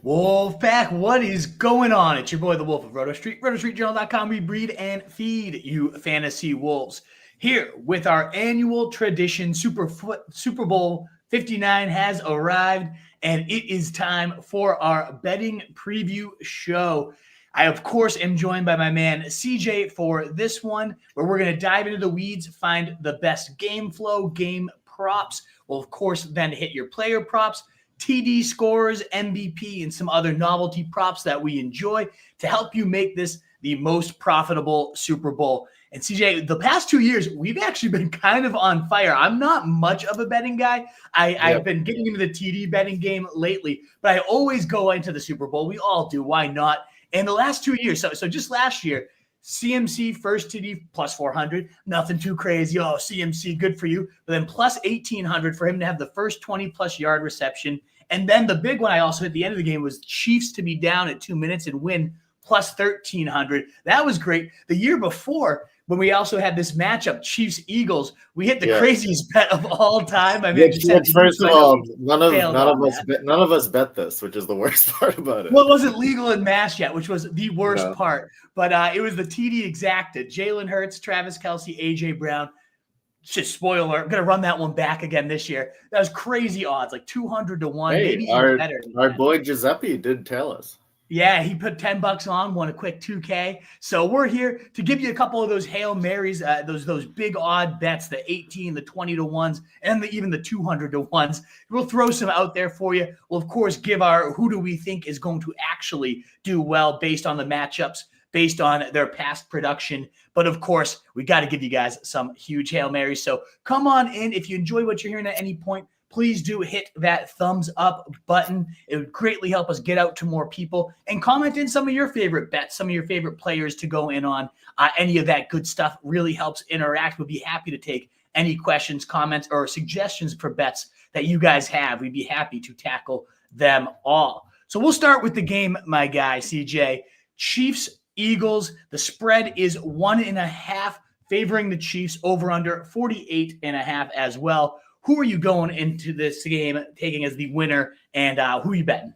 Wolfpack, what is going on? It's your boy, the Wolf of Roto Street, rotostreetjournal.com. We breed and feed you fantasy wolves. Here with our annual tradition, Super Bowl 59 has arrived, and it is time for our betting preview show. I, of course, am joined by my man CJ for this one, where we're going to dive into the weeds, find the best game flow, game props. We'll, of course, then hit your player props, TD scores, MVP, and some other novelty props that we enjoy to help you make this the most profitable Super Bowl. And CJ, the past 2 years, we've actually been kind of on fire. I'm not much of a betting guy. I've been getting into the TD betting game lately, but I always go into the Super Bowl. We all do. Why not? And the last 2 years, so just last year, CMC first TD plus 400, nothing too crazy. Oh, CMC, good for you. But then plus 1,800 for him to have the first 20-plus yard reception. And then the big one I also hit at the end of the game was Chiefs to be down at 2 minutes and win plus 1,300. That was great. The year before, when we also had this matchup, Chiefs-Eagles, we hit the craziest bet of all time. I mean, first of all, none of us bet this, which is the worst part about it. Well, it wasn't legal in Mass yet, which was the worst part. But it was the TD exacted. Jalen Hurts, Travis Kelce, A.J. Brown. Just spoiler, I'm going to run that one back again this year. That was crazy odds, like 200 to 1, maybe even better. Our boy Giuseppe did tell us. Yeah, he put $10 on, won a quick 2K. So we're here to give you a couple of those Hail Marys, those big odd bets, the 18, the 20 to 1s, and even the 200 to 1s. We'll throw some out there for you. We'll, of course, give our who do we think is going to actually do well based on the matchups, based on their past production. But, of course, we got to give you guys some huge Hail Marys. So come on in. If you enjoy what you're hearing at any point, please do hit that thumbs up button. It would greatly help us get out to more people. And comment in some of your favorite bets, some of your favorite players to go in on. Any of that good stuff really helps interact. We'll be happy to take any questions, comments, or suggestions for bets that you guys have. We'd be happy to tackle them all. So we'll start with the game, my guy, CJ. Chiefs, Eagles. The spread is 1.5, favoring the Chiefs, over under 48.5 as well. Who are you going into this game taking as the winner, and who are you betting?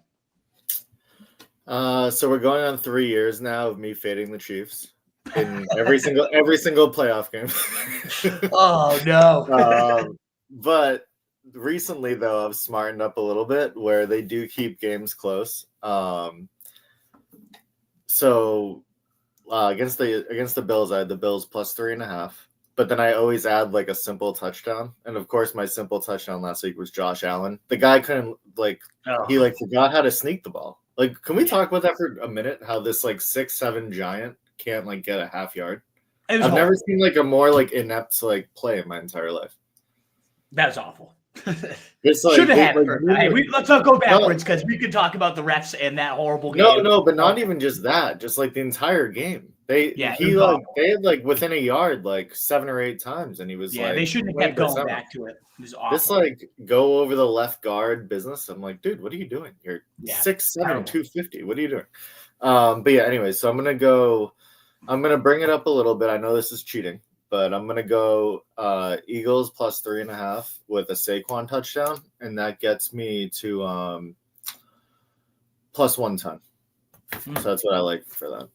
So we're going on 3 years now of me fading the Chiefs in every single playoff game. Oh no! But recently, though, I've smartened up a little bit where they do keep games close. So against the Bills, I had the Bills plus 3.5. But then I always add like a simple touchdown. And of course, my simple touchdown last week was Josh Allen. The guy couldn't he forgot how to sneak the ball. Like, can we talk about that for a minute? How this 6'7" giant can't get a half yard? I've never seen a more inept play in my entire life. That's awful. It's should have had. Let's not go backwards because we could talk about the refs and that horrible game. No, but not even just that. Just the entire game. They had within a yard 7 or 8 times, and he was they shouldn't have kept going back to it. It was awful. This go over the left guard business. I'm like, dude, what are you doing? You're 6'7", 250. What are you doing? But yeah, anyway, so I'm gonna bring it up a little bit. I know this is cheating, but I'm gonna go Eagles plus 3.5 with a Saquon touchdown, and that gets me to plus 110. So that's what I like for that.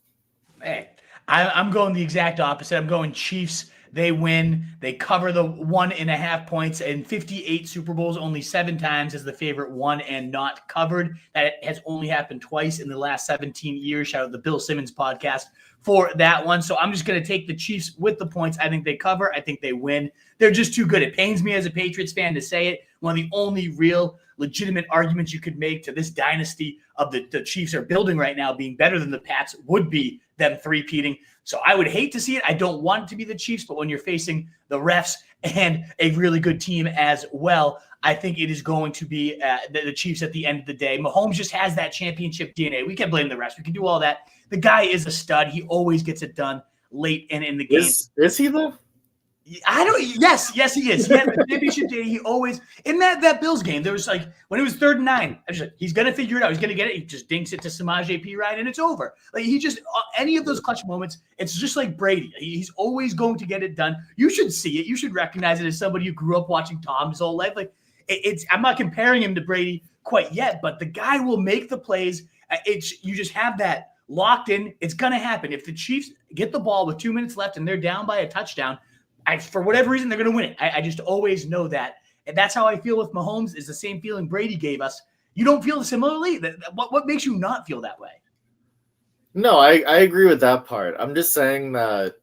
Hey, I'm going the exact opposite. I'm going Chiefs. They win. They cover the 1.5 points. In 58 Super Bowls, only 7 times has the favorite won and not covered. That has only happened twice in the last 17 years. Shout out the Bill Simmons podcast for that one. So I'm just going to take the Chiefs with the points. I think they cover. I think they win. They're just too good. It pains me as a Patriots fan to say it. One of the only real legitimate arguments you could make to this dynasty of the Chiefs are building right now being better than the Pats would be them three-peating. So I would hate to see it. I don't want it to be the Chiefs, but when you're facing the refs and a really good team as well, I think it is going to be the Chiefs at the end of the day. Mahomes just has that championship DNA. We can blame the refs. We can do all that. The guy is a stud. He always gets it done late and in the game. Is he though? Yes, he is. He has the championship day. He always in that Bills game. There was when it was 3rd and 9. I was like, he's gonna figure it out. He's gonna get it. He just dinks it to Samaje Perine, and it's over. He just any of those clutch moments. It's just like Brady. He's always going to get it done. You should see it. You should recognize it as somebody who grew up watching Tom his whole life. I'm not comparing him to Brady, quite yet, but the guy will make the plays. You just have that locked in. It's going to happen. If the Chiefs get the ball with 2 minutes left and they're down by a touchdown, for whatever reason, they're going to win it. I just always know that. And that's how I feel with Mahomes, is the same feeling Brady gave us. You don't feel similarly? What makes you not feel that way? No, I agree with that part. I'm just saying that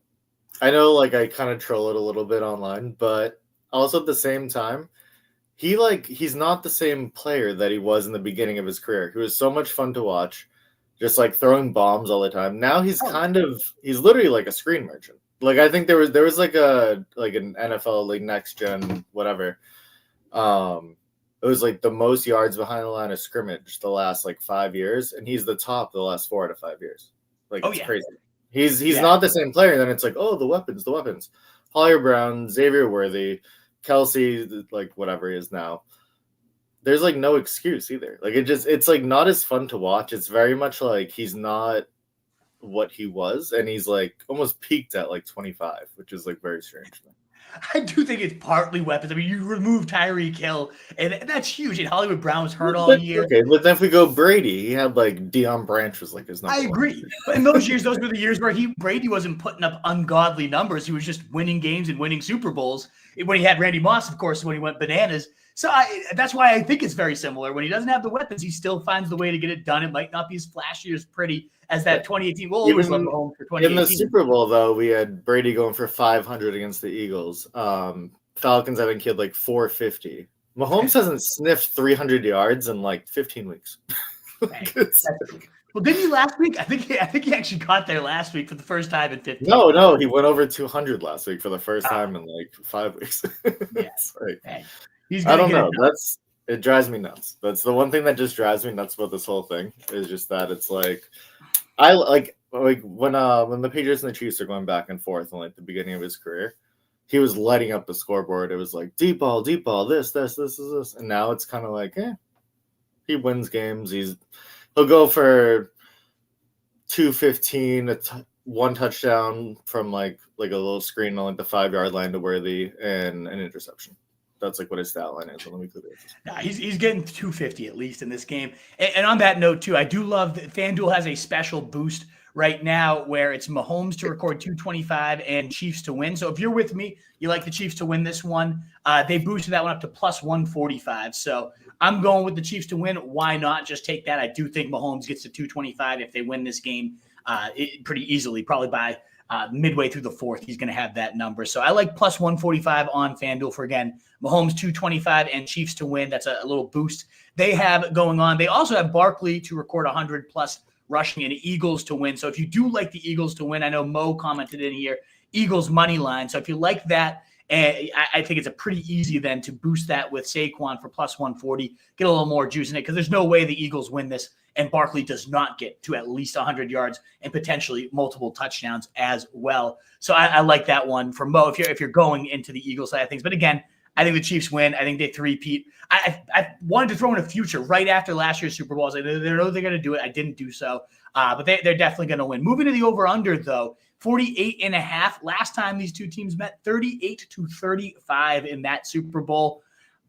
I know, like, I kind of troll it a little bit online, but also at the same time, he's not the same player that he was in the beginning of his career. He was so much fun to watch, just like throwing bombs all the time. Now he's literally like a screen merchant. Like, I think there was like an NFL like next gen whatever. It was like the most yards behind the line of scrimmage the last like 5 years, and he's the top the last 4 out of 5 years. Like, it's crazy. He's not the same player. Then it's like, oh, the weapons. Hollier Brown, Xavier Worthy, Kelsey, like whatever he is now. There's like no excuse either. Like, it's like not as fun to watch. It's very much like he's not what he was, and he's like almost peaked at like 25, which is like very strange. I do think it's partly weapons. I mean, you remove Tyreek Hill, and that's huge. And Hollywood Brown was hurt all year. Okay, but then if we go Brady, he had like Deion Branch was like his number. I agree. But in those years, those were the years where Brady wasn't putting up ungodly numbers. He was just winning games and winning Super Bowls. When he had Randy Moss, of course, when he went bananas. So that's why I think it's very similar. When he doesn't have the weapons, he still finds the way to get it done. It might not be as flashy, as pretty as that 2018. We'll always love Mahomes for 2018. In the Super Bowl, though, we had Brady going for 500 against the Eagles. Falcons, I think he had like 450. Mahomes hasn't sniffed 300 yards in like 15 weeks. Well, didn't he last week? I think he actually got there last week for the first time in 15. No, he went over 200 last week for the first time in like 5 weeks. Yes. Right. I don't know. It drives me nuts. That's the one thing that just drives me nuts about this whole thing, is just that it's like, I like when the Patriots and the Chiefs are going back and forth in like the beginning of his career, he was lighting up the scoreboard. It was like deep ball, this, and now it's kind of like, he wins games. He'll go for 215, one touchdown from like a little screen on like the 5-yard line to Worthy, and an interception. That's like what his stat line is. Let me click it. Nah, he's getting 250 at least in this game. And on that note, too, I do love that FanDuel has a special boost right now where it's Mahomes to record 225 and Chiefs to win. So if you're with me, you like the Chiefs to win this one. They boosted that one up to plus 145. So I'm going with the Chiefs to win. Why not just take that? I do think Mahomes gets to 225 if they win this game pretty easily, probably by midway through the fourth. He's going to have that number. So I like plus 145 on FanDuel for, again, Mahomes 225 and Chiefs to win. That's a little boost they have going on. They also have Barkley to record 100 plus rushing and Eagles to win. So if you do like the Eagles to win, I know Mo commented in here, Eagles money line. So if you like that, I think it's a pretty easy then to boost that with Saquon for plus 140, get a little more juice in it, because there's no way the Eagles win this and Barkley does not get to at least 100 yards and potentially multiple touchdowns as well. So I like that one for Mo if you're going into the Eagles side of things. But again, I think the Chiefs win. I think they three-peat. I wanted to throw in a future right after last year's Super Bowl. I was like, they know they're going to do it. I didn't do so. But they're definitely going to win. Moving to the over-under, though, 48.5. Last time these two teams met, 38-35 in that Super Bowl.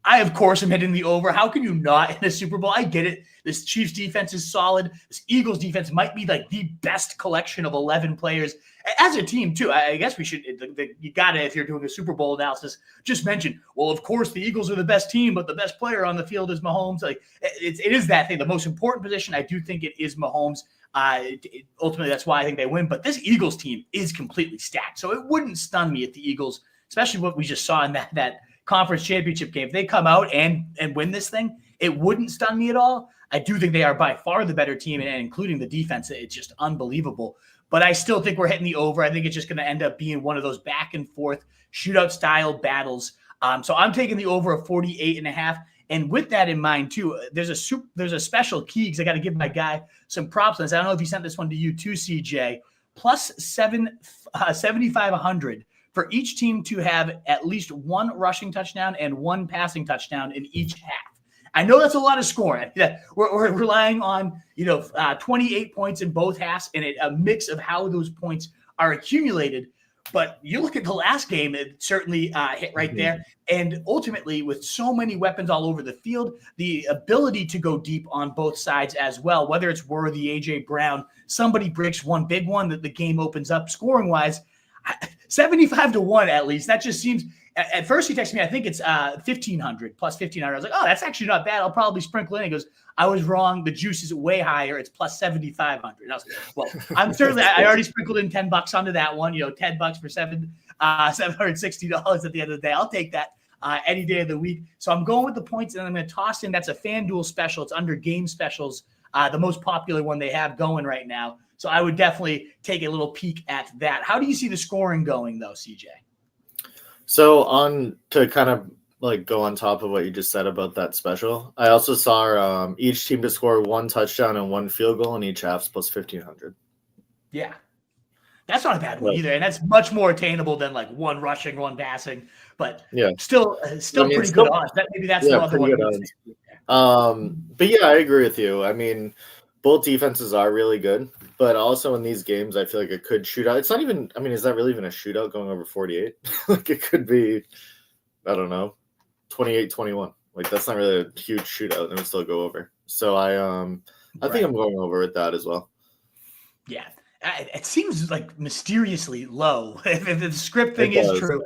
I, of course, am hitting the over. How can you not in a Super Bowl? I get it. This Chiefs defense is solid. This Eagles defense might be like the best collection of 11 players as a team, too. I guess we should, you got to, if you're doing a Super Bowl analysis, just mention, well, of course, the Eagles are the best team, but the best player on the field is Mahomes. Like, it is that thing. The most important position, I do think it is Mahomes. Ultimately, that's why I think they win. But this Eagles team is completely stacked. So it wouldn't stun me if the Eagles, especially what we just saw in that conference championship game, if they come out and win this thing, it wouldn't stun me at all. I do think they are by far the better team, and including the defense, it's just unbelievable. But I still think we're hitting the over. I think it's just going to end up being one of those back and forth shootout style battles. So I'm taking the over of 48.5. And with that in mind, too, there's a special key, because I got to give my guy some props on this. I don't know if he sent this one to you too, CJ. Plus 7,500 for each team to have at least one rushing touchdown and one passing touchdown in each half. I know that's a lot of scoring. We're relying on 28 points in both halves and a mix of how those points are accumulated. But you look at the last game, it certainly hit right there. And ultimately, with so many weapons all over the field, the ability to go deep on both sides as well, whether it's Worthy, A.J. Brown, somebody breaks one big one that the game opens up scoring-wise, 75-1 at least. That just seems – at first he texted me, I think it's 1,500 plus 1,500. I was like, oh, that's actually not bad. I'll probably sprinkle in. He goes, I was wrong. The juice is way higher. It's plus 7,500. I was like, well, I'm certainly – I already sprinkled in $10 onto that one. $10 for $760 at the end of the day. I'll take that any day of the week. So I'm going with the points, and I'm going to toss in – that's a FanDuel special. It's under game specials, the most popular one they have going right now. So I would definitely take a little peek at that. How do you see the scoring going, though, CJ? So to kind of like go on top of what you just said about that special, I also saw each team to score 1 touchdown and 1 field goal in each half plus 1,500. Yeah, that's not a bad one either, and that's much more attainable than like 1 rushing, 1 passing. But still pretty good odds. Maybe that's the other one. But yeah, I agree with you. I mean, both defenses are really good, but also in these games, I feel like it could shoot out. It's not even, I mean, is that really even a shootout going over 48? Like it could be, I don't know, 28-21. Like that's not really a huge shootout and it would still go over. So I think I'm going over with that as well. Yeah. It seems like mysteriously low. If the script thing is true,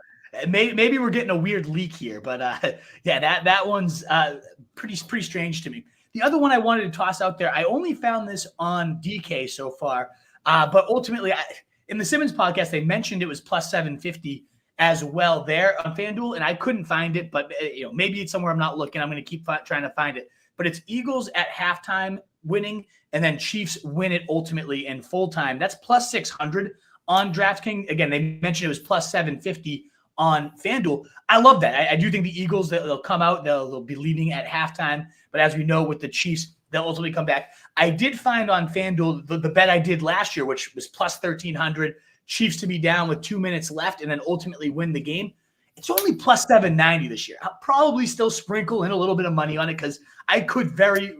maybe we're getting a weird leak here, but that one's pretty strange to me. The other one I wanted to toss out there, I only found this on DK so far, but ultimately, in the Simmons podcast, they mentioned it was plus 750 as well there on FanDuel, and I couldn't find it, but maybe it's somewhere I'm not looking. I'm going to keep trying to find it. But it's Eagles at halftime winning, and then Chiefs win it ultimately in full time. That's plus 600 on DraftKings. Again, they mentioned it was plus 750 on FanDuel. I love that. I do think the Eagles, they'll come out, they'll be leading at halftime. But as we know with the Chiefs, they'll ultimately come back. I did find on FanDuel the bet I did last year, which was plus 1,300, Chiefs to be down with 2 minutes left and then ultimately win the game. It's only plus 790 this year. I'll probably still sprinkle in a little bit of money on it because I could very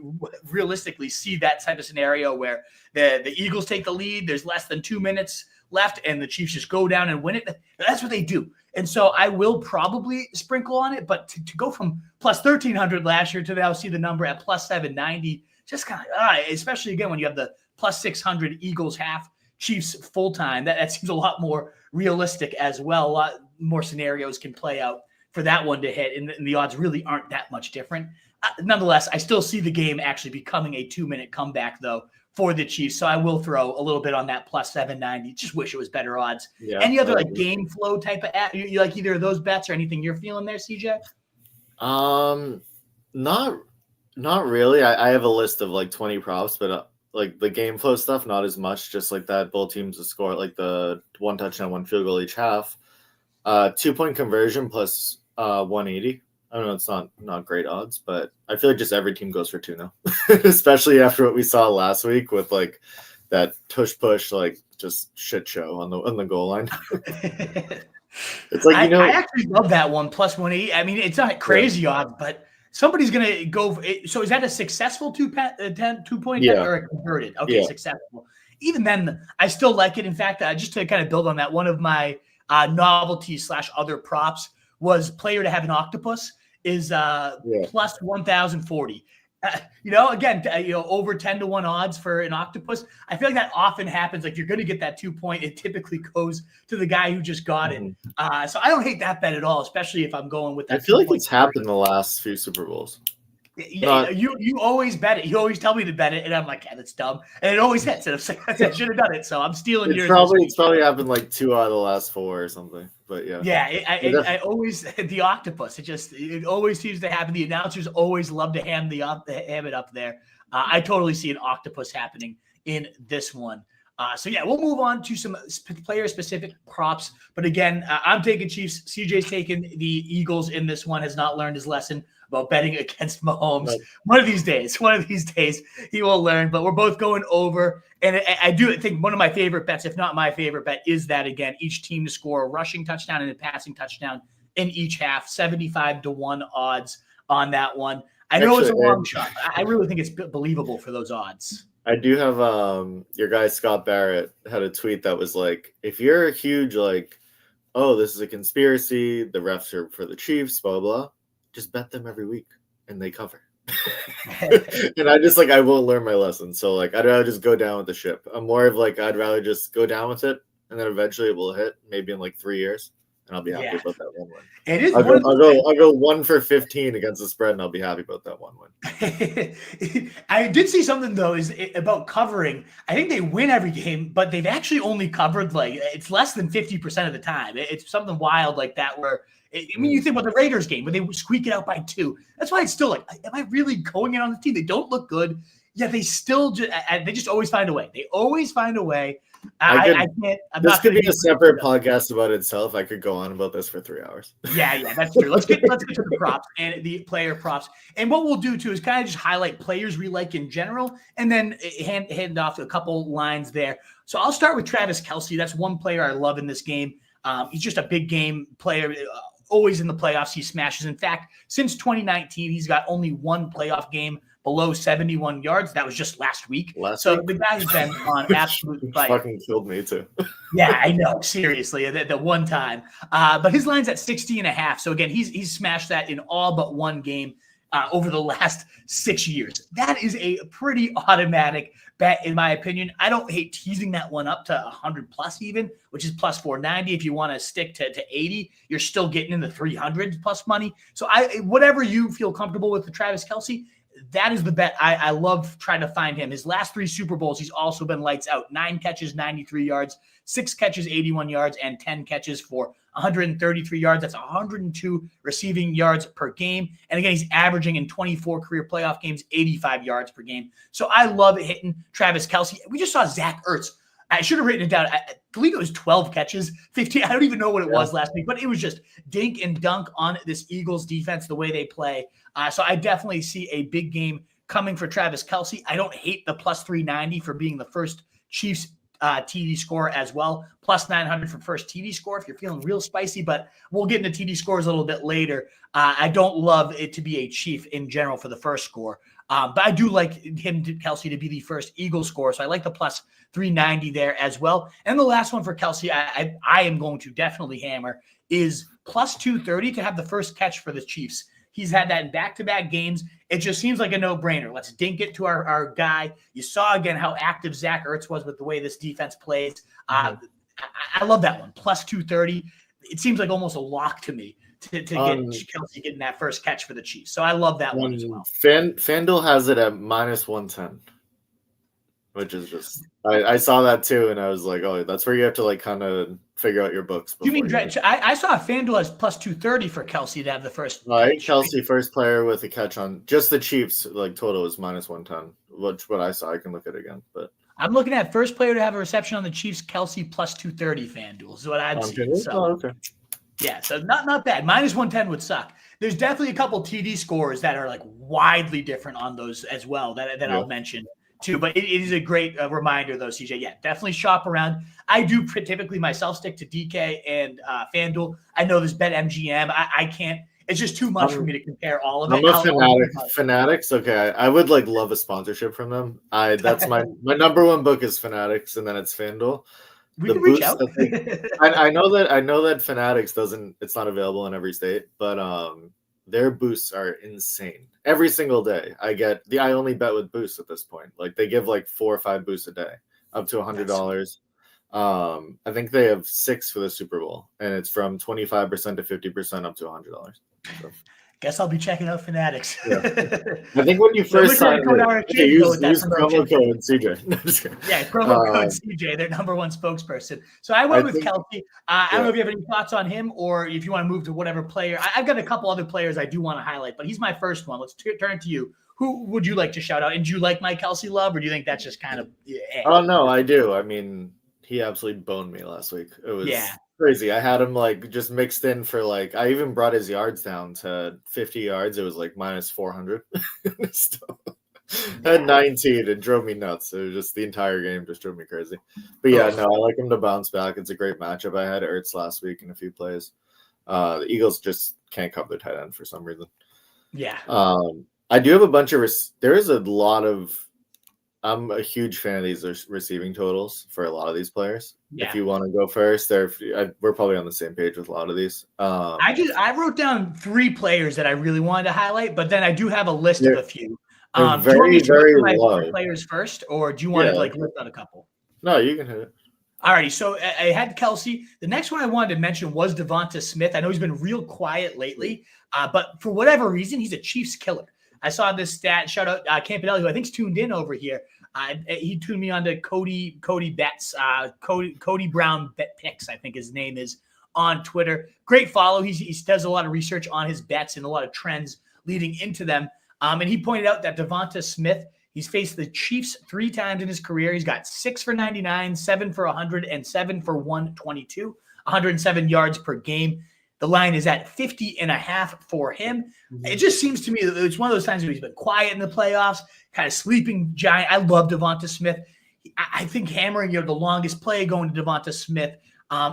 realistically see that type of scenario where the Eagles take the lead, there's less than 2 minutes left, and the Chiefs just go down and win it. That's what they do. And so I will probably sprinkle on it, but to go from plus 1,300 last year to now see the number at plus 790, just kind of, especially again when you have the plus 600 Eagles half, Chiefs full time, that seems a lot more realistic as well. A lot more scenarios can play out for that one to hit, and the odds really aren't that much different. Nonetheless, I still see the game actually becoming a 2-minute comeback, though, for the Chiefs. So I will throw a little bit on that plus 790. Just wish it was better odds. Yeah, any other like game flow type of you like either of those bets or anything you're feeling there, CJ? Not really. I have a list of like 20 props, but like the game flow stuff, not as much. Just like that, both teams to score like the 1 touchdown, 1 field goal each half. 2-point conversion plus 180. I don't know, it's not great odds, but I feel like just every team goes for 2 now, especially after what we saw last week with like that push, like just shit show on the goal line. It's like, I actually love that one plus 180. I mean, it's not crazy odds, but somebody's going to go. So is that a successful 2-point bet or a converted? Okay, successful. Even then, I still like it. In fact, just to kind of build on that, one of my novelties / other props was player to have an octopus is plus 1,040. Again, over 10-1 odds for an octopus. I feel like that often happens. Like you're going to get that 2-point. It typically goes to the guy who just got it. So I don't hate that bet at all, especially if I'm going with that. I feel like it's happened the last few Super Bowls. Yeah, you always bet it. You always tell me to bet it, and I'm like, yeah, that's dumb. And it always hits. And I'm like, I should have done it. So I'm stealing yours. It's probably happened like 2 out of the last 4 or something. But yeah. Yeah, I always the octopus. It always seems to happen. The announcers always love to ham it up there. I totally see an octopus happening in this one. So yeah, we'll move on to some player-specific props. But again, I'm taking Chiefs. CJ's taking the Eagles in this one. Has not learned his lesson about betting against Mahomes. Right. One of these days, he will learn. But we're both going over. And I do think one of my favorite bets, if not my favorite bet, is that, again, each team to score a rushing touchdown and a passing touchdown in each half. 75-1 odds on that one. I know it's a long shot. I really think it's believable for those odds. I do have your guy Scott Barrett had a tweet that was like, if you're a huge like oh, this is a conspiracy. The refs are for the Chiefs, blah, blah, blah. Just bet them every week and they cover. And I won't learn my lesson. So like, I'd rather just go down with the ship. I'm more of like, I'd rather just go down with it. And then eventually it will hit maybe in like 3 years. And I'll be happy about that one win. It is. I'll go 1 for 15 against the spread, and I'll be happy about that one win. I did see something though about covering. I think they win every game, but they've actually only covered like it's less than 50% of the time. It's something wild like that. Where you think about the Raiders game where they squeak it out by 2. That's why it's still like, am I really going in on the team? They don't look good. Yeah, they still they just always find a way. They always find a way. I can't. This could be a separate podcast about itself. I could go on about this for 3 hours. Yeah, that's true. Let's get to the props and the player props. And what we'll do too is kind of just highlight players we like in general, and then hand off to a couple lines there. So I'll start with Travis Kelce. That's one player I love in this game. He's just a big game player. Always in the playoffs, he smashes. In fact, since 2019, he's got only one playoff game below 71 yards. That was just last week. The guy's been on absolute fire. Fucking killed me too. Yeah, I know. Seriously, the one time. But his line's at 60.5. So again, he's smashed that in all but one game over the last 6 years. That is a pretty automatic bet, in my opinion. I don't hate teasing that one up to 100 plus even, which is plus 490. If you want to stick to 80, you're still getting in the 300 plus money. So whatever you feel comfortable with the Travis Kelce, that is the bet. I love trying to find him. His last 3 Super Bowls, he's also been lights out. 9 catches, 93 yards, 6 catches, 81 yards, and 10 catches for 133 yards. That's 102 receiving yards per game. And again, he's averaging in 24 career playoff games, 85 yards per game. So I love hitting Travis Kelce. We just saw Zach Ertz. I should have written it down. I believe it was 12 catches, 15. I don't even know what it was last week, but it was just dink and dunk on this Eagles defense, the way they play. So I definitely see a big game coming for Travis Kelce. I don't hate the plus 390 for being the first Chiefs TD score as well. Plus 900 for first TD score if you're feeling real spicy, but we'll get into TD scores a little bit later. I don't love it to be a Chief in general for the first score. But I do like Kelce, to be the first Eagles score. So I like the plus 390 there as well. And the last one for Kelce, I am going to definitely hammer is plus 230 to have the first catch for the Chiefs. He's had that in back-to-back games. It just seems like a no-brainer. Let's dink it to our guy. You saw, again, how active Zach Ertz was with the way this defense plays. I love that one. Plus 230. It seems like almost a lock to me to get Kelce getting that first catch for the Chiefs. So I love that one as well. FanDuel has it at minus 110. Which is just, I saw that too, and I was like, oh, that's where you have to like kind of figure out your books. You mean I saw FanDuel has plus 230 for Kelce to have the first. Right, Kelce first player with a catch on just the Chiefs, like total is minus 110. What I saw, I can look at it again, but I'm looking at first player to have a reception on the Chiefs, Kelce plus 230 FanDuel is what I'd see. So, okay. Yeah, so not bad. Minus 110 would suck. There's definitely a couple TD scores that are like widely different on those as well that I'll mention too. But it is a great reminder, though, CJ. Yeah, definitely shop around. I do typically myself stick to DK and FanDuel. I know there's BetMGM. I can't. It's just too much for me to compare all of it. I'm a fanatic. Fanatics, okay. I would like love a sponsorship from them. That's my number one book is Fanatics, and then it's FanDuel. We can reach out. I know that Fanatics it's not available in every state, but their boosts are insane. Every single day, I only bet with boosts at this point. Like they give like 4 or 5 boosts a day, up to $100. I think they have 6 for the Super Bowl, and it's from 25% to 50% up to $100. So. Guess I'll be checking out Fanatics. Yeah. I think when you first sign use promo code CJ. Yeah, promo code CJ, their number one spokesperson. So I went with Kelce. I don't know if you have any thoughts on him or if you want to move to whatever player. I've got a couple other players I do want to highlight, but he's my first one. Let's turn to you. Who would you like to shout out? And do you like my Kelce love, or do you think that's just kind of Oh, no, I do. I mean, he absolutely boned me last week. It was crazy. I had him like just mixed in for like, I even brought his yards down to 50 yards. It was like minus 400. Had 19. It drove me nuts. It was just the entire game just drove me crazy. But yeah, no, I like him to bounce back. It's a great matchup. I had Ertz last week in a few plays. The Eagles just can't cover the tight end for some reason. Yeah. I do have a bunch of there is a lot of I'm a huge fan of these receiving totals for a lot of these players. Yeah. If you want to go first, we're probably on the same page with a lot of these. I wrote down 3 players that I really wanted to highlight, but then I do have a list of a few. They're Do you want very, me to very run my low. players first, or do you want to like lift on a couple? No, you can hit it. Alrighty, so I had Kelsey. The next one I wanted to mention was Devonta Smith. I know he's been real quiet lately, but for whatever reason, he's a Chiefs killer. I saw this stat. Shout out Campanelli, who I think's tuned in over here. He tuned me on to Cody Betts, Cody Brown Bet Picks, I think his name is, on Twitter. Great follow. He does a lot of research on his bets and a lot of trends leading into them. And he pointed out that Devonta Smith, he's faced the Chiefs 3 times in his career. He's got 6 for 99, 7 for 100, and 7 for 122, 107 yards per game. The line is at 50.5 for him. It just seems to me that it's one of those times where he's been quiet in the playoffs, kind of sleeping giant. I love Devonta Smith. I think hammering the longest play going to Devonta Smith,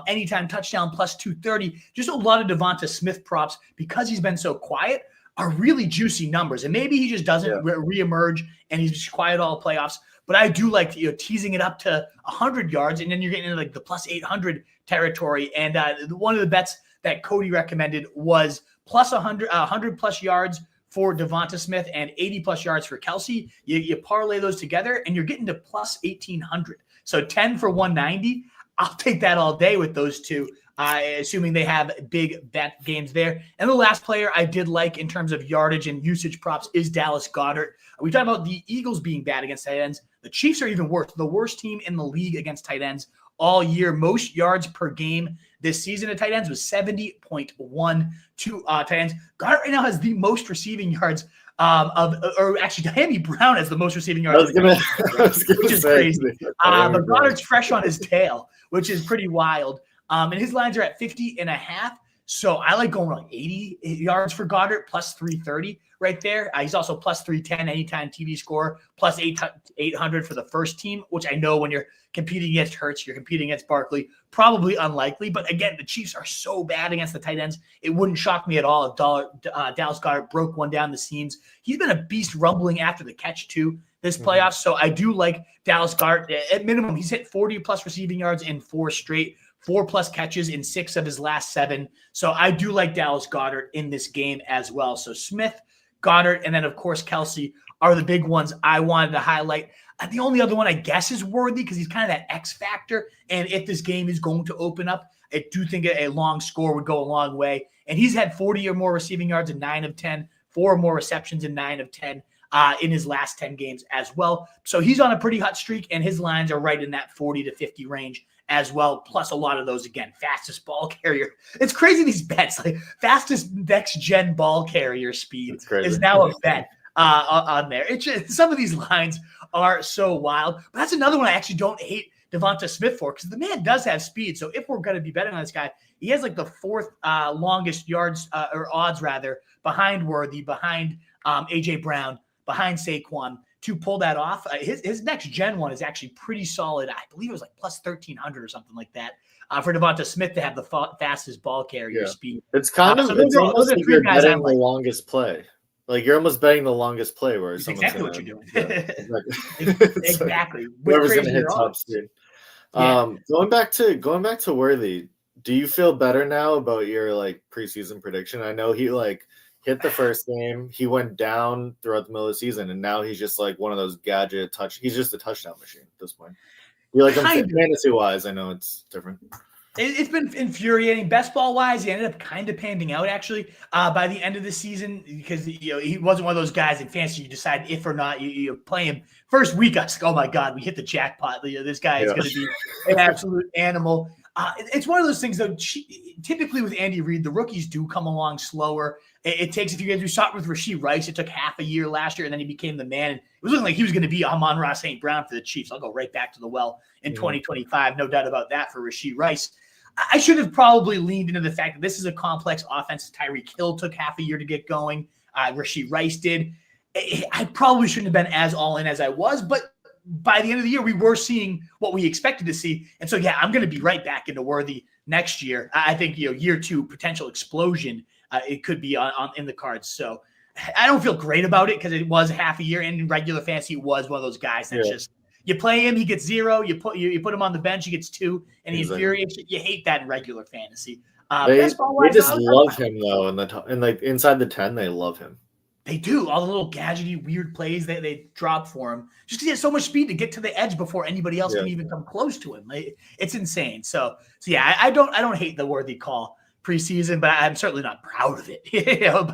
anytime touchdown plus 230, just a lot of Devonta Smith props because he's been so quiet are really juicy numbers. And maybe he just doesn't reemerge and he's just quiet all playoffs. But I do like teasing it up to 100 yards, and then you're getting into like the plus 800 territory. And one of the bets that Cody recommended was plus 100 plus yards for Devonta Smith and 80 plus yards for Kelsey. You parlay those together and you're getting to plus 1,800. So 10 for 190. I'll take that all day with those two, assuming they have big bet games there. And the last player I did like in terms of yardage and usage props is Dallas Goedert. We talked about the Eagles being bad against tight ends. The Chiefs are even worse. The worst team in the league against tight ends all year. Most yards per game this season at tight ends was 70.1 to tight ends. Goddard right now has the most receiving yards or actually Diami Brown has the most receiving yards, which is crazy. But Goddard's fresh on his tail, which is pretty wild. And his lines are at 50.5. So I like going like 80 yards for Goddard, plus 330 right there. He's also plus 310 anytime TV score, plus 800 for the first team, which I know when you're competing against Hurts, you're competing against Barkley, probably unlikely. But again, the Chiefs are so bad against the tight ends. It wouldn't shock me at all if Dallas Goedert broke one down the seams. He's been a beast rumbling after the catch too this playoff. So I do like Dallas Goedert. At minimum, he's hit 40 plus receiving yards in 4 straight. 4 plus catches in 6 of his last 7. So I do like Dallas Goedert in this game as well. So Smith, Goddard, and then, of course, Kelsey are the big ones I wanted to highlight. The only other one, I guess, is Worthy because he's kind of that X factor. And if this game is going to open up, I do think a long score would go a long way. And he's had 40 or more receiving yards in 9 of 10, 4 or more receptions in 9 of 10 in his last 10 games as well. So he's on a pretty hot streak, and his lines are right in that 40 to 50 range as well, plus a lot of those, again, fastest ball carrier. It's crazy, these bets, like fastest next-gen ball carrier speed is now a bet on there. It's just, some of these lines are so wild. But that's another one I actually don't hate Devonta Smith for, because the man does have speed. So if we're going to be betting on this guy, he has like the 4th longest yards or odds, rather, behind Worthy, behind A.J. Brown, behind Saquon, to pull that off. His next gen one is actually pretty solid. I believe it was like plus 1,300 or something like that for Devonta Smith to have the fastest ball carrier speed. It's kind of it's almost like you're betting the longest play. Like you're almost betting the longest play, where it's exactly what you're doing. Yeah, exactly. Whoever's gonna hit top speed. Going back to Worthy, do you feel better now about your like preseason prediction? I know he like hit the first game. He went down throughout the middle of the season, and now he's just like one of those gadget he's just a touchdown machine at this point. You like him fantasy-wise? I know it's different. It's been infuriating. Best ball-wise, he ended up kind of panning out, actually, by the end of the season, because he wasn't one of those guys in fantasy you decide if or not you play him. First week, I was like, oh, my God, we hit the jackpot. This guy is going to be an absolute animal. It's one of those things, though, typically with Andy Reid, the rookies do come along slower. It takes a few games. We saw it with Rashee Rice. It took half a year last year, and then he became the man. And it was looking like he was going to be Amon-Ra St. Brown for the Chiefs. I'll go right back to the well in 2025. No doubt about that for Rashee Rice. I should have probably leaned into the fact that this is a complex offense. Tyreek Hill took half a year to get going. Rashee Rice did. I probably shouldn't have been as all in as I was, but by the end of the year, we were seeing what we expected to see. And so, I'm going to be right back into Worthy next year. I think, year 2 potential explosion, it could be on in the cards. So I don't feel great about it because it was half a year, and in regular fantasy, it was one of those guys that just you play him, he gets 0. You put him on the bench, he gets 2, and he infuriates you. You hate that in regular fantasy. They just love him though, in like inside the 10, they love him. They do all the little gadgety, weird plays that they drop for him, just because he has so much speed to get to the edge before anybody else can even come close to him. It's insane. So yeah, I don't hate the Worthy call preseason, but I'm certainly not proud of it.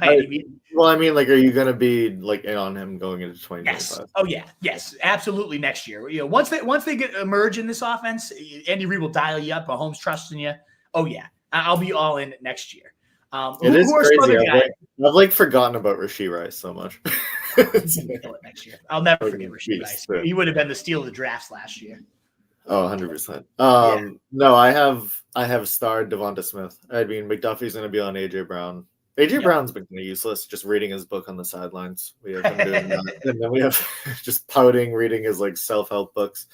By any means. Well, I mean, like, are you going to be like in on him going into 2025? Yes. Oh yeah. Yes. Absolutely. Next year. Once they get emerge in this offense, Andy Reid will dial you up. Mahomes trusting you. Oh yeah, I'll be all in next year. It is crazy. I've like forgotten about Rashee Rice so much. Next year, I'll never forget Rashee Rice. He would have been the steal of the drafts last year. Oh, 100%. No, I have starred Devonta Smith. I mean, McDuffie's going to be on AJ Brown. AJ Brown's been kind of useless, just reading his book on the sidelines. We have him doing that, and then we have just pouting, reading his like self-help books.